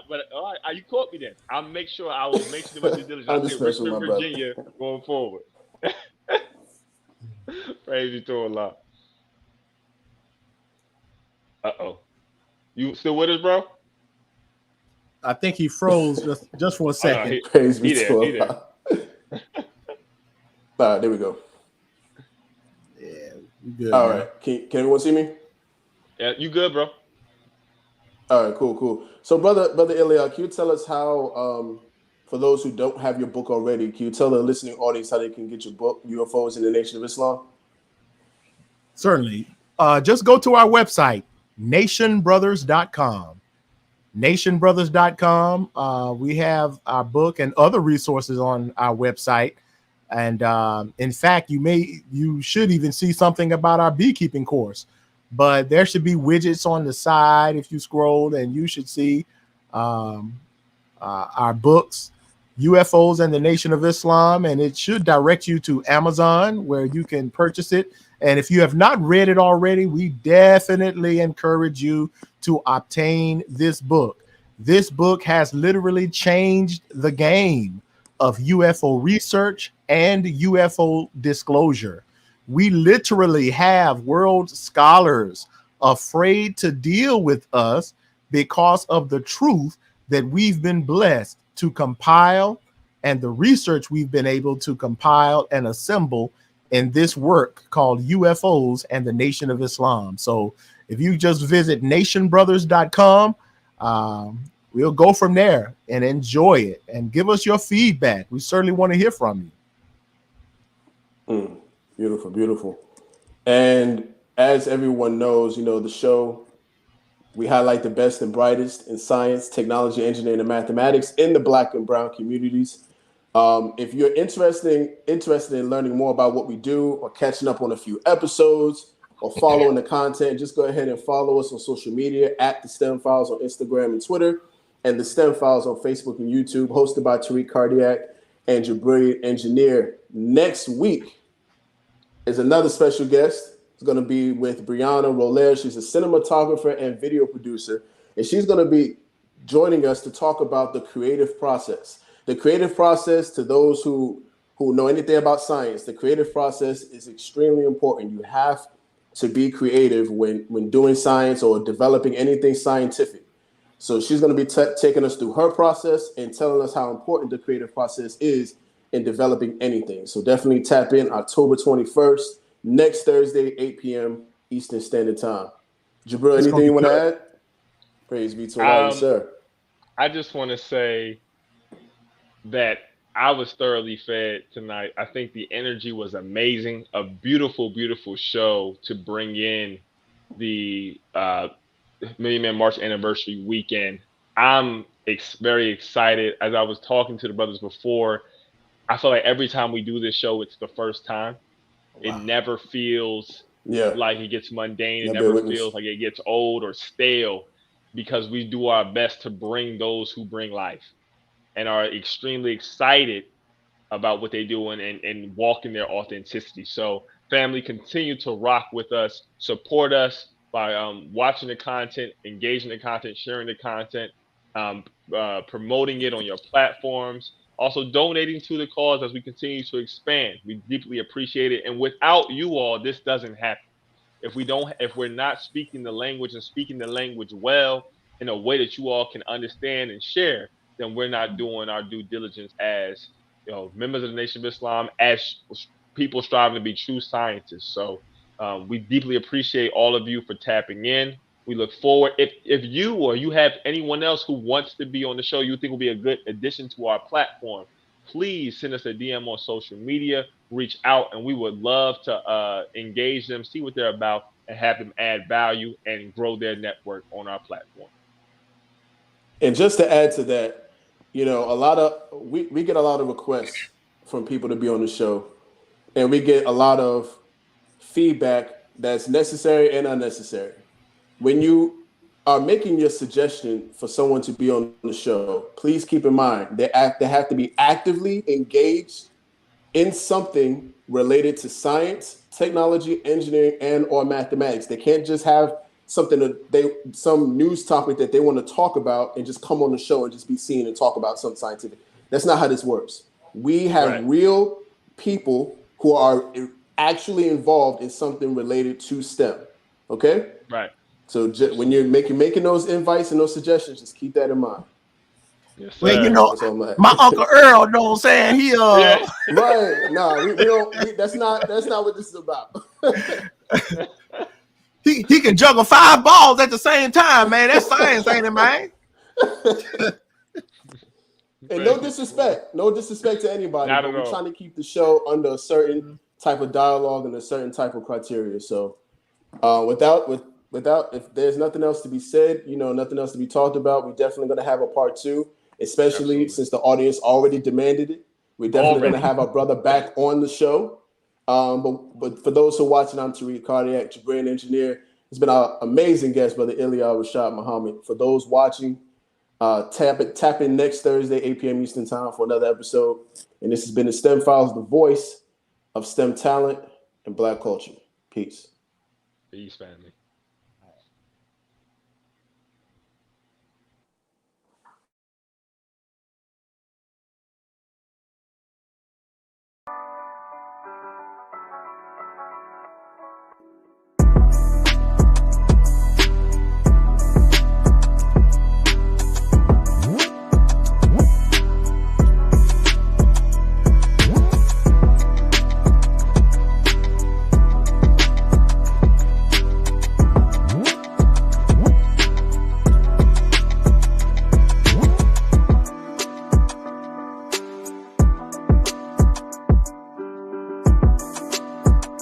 but all right, you caught me then. I'll make sure I will make sure my due diligence. I'm I just say messing with Richmond, my brother. Virginia, going forward. Praise you to Allah. Uh-oh. You still with us, bro? I think he froze just for a Oh no, second. Praise be he to there. He there. Allah. All right, there we go. Yeah, we good All now. right, can everyone see me? Yeah, you good, bro? All right, cool. So, brother Ilia, can you tell us how, for those who don't have your book already, can you tell the listening audience how they can get your book, UFOs in the Nation of Islam? Certainly. Just go to our website, nationbrothers.com. Nationbrothers.com. We have our book and other resources on our website. And in fact, you should even see something about our beekeeping course. But there should be widgets on the side if you scroll, and you should see our books, UFOs and the Nation of Islam, and it should direct you to Amazon where you can purchase it. And if you have not read it already, we definitely encourage you to obtain this book. This book has literally changed the game of UFO research and UFO disclosure. We literally have world scholars afraid to deal with us because of the truth that we've been blessed to compile and the research we've been able to compile and assemble in this work called UFOs and the Nation of Islam. So if you just visit nationbrothers.com, we'll go from there and enjoy it and give us your feedback. We certainly want to hear from you. Beautiful. And as everyone knows, the show, we highlight the best and brightest in science, technology, engineering, and mathematics in the Black and brown communities. If you're interested in learning more about what we do or catching up on a few episodes or following the content, just go ahead and follow us on social media at The STEM Files on Instagram and Twitter, and The STEM Files on Facebook and YouTube, hosted by Tariq Cardiac and your brilliant engineer. Next week is another special guest. It's going to be with Brianna Roller. She's a cinematographer and video producer, and she's going to be joining us to talk about the creative process. The creative process, to those who know anything about science, the creative process is extremely important. You have to be creative when doing science or developing anything scientific. So she's going to be taking us through her process and telling us how important the creative process is in developing anything. So definitely tap in October 21st, next Thursday, 8 p.m. Eastern Standard Time. Jabril, anything you want to add? Praise be to Allah, sir. I just want to say that I was thoroughly fed tonight. I think the energy was amazing. A beautiful, beautiful show to bring in the Million Man March anniversary weekend. I'm very excited. As I was talking to the brothers before, I feel like every time we do this show, it's the first time. Wow. It never feels like it gets mundane. It never feels like it gets old or stale, because we do our best to bring those who bring life and are extremely excited about what they do and walk in their authenticity. So family, continue to rock with us, support us by watching the content, engaging the content, sharing the content, promoting it on your platforms, also donating to the cause as we continue to expand. We deeply appreciate it. And without you all, this doesn't happen. If we're not speaking the language and speaking the language well in a way that you all can understand and share, then we're not doing our due diligence as members of the Nation of Islam, as people striving to be true scientists. So we deeply appreciate all of you for tapping in. We look forward. If you or you have anyone else who wants to be on the show, you think will be a good addition to our platform, please send us a DM on social media, reach out, and we would love to engage them, see what they're about, and have them add value and grow their network on our platform. And just to add to that, we get a lot of requests from people to be on the show, and we get a lot of feedback that's necessary and unnecessary. When you are making your suggestion for someone to be on the show, please keep in mind they have to be actively engaged in something related to science, technology, engineering, and or mathematics. They can't just have something that some news topic that they want to talk about and just come on the show and just be seen and talk about something scientific. That's not how this works. We have real people who are actually involved in something related to STEM. Okay? Right. So when you're making those invites and those suggestions, just keep that in mind. Yes, well, you know, my Uncle Earl, know what I'm saying? He right. No, we don't. That's not what this is about. he can juggle 5 balls at the same time, man. That's science, ain't it, man? And no disrespect to anybody, Not but at we're all. trying to keep the show under a certain type of dialogue and a certain type of criteria. So, without if there's nothing else to be said, nothing else to be talked about, we're definitely going to have a part 2, especially since the audience already demanded it. We're definitely going to have our brother back on the show. But for those who are watching, I'm Tariq Cardiac, your brain engineer. It's been an amazing guest, Brother Ilia Rashad Muhammad. For those watching, tap in next Thursday, 8 p.m. Eastern Time for another episode. And this has been the STEM Files, the voice of STEM talent and Black culture. Peace. Peace, family.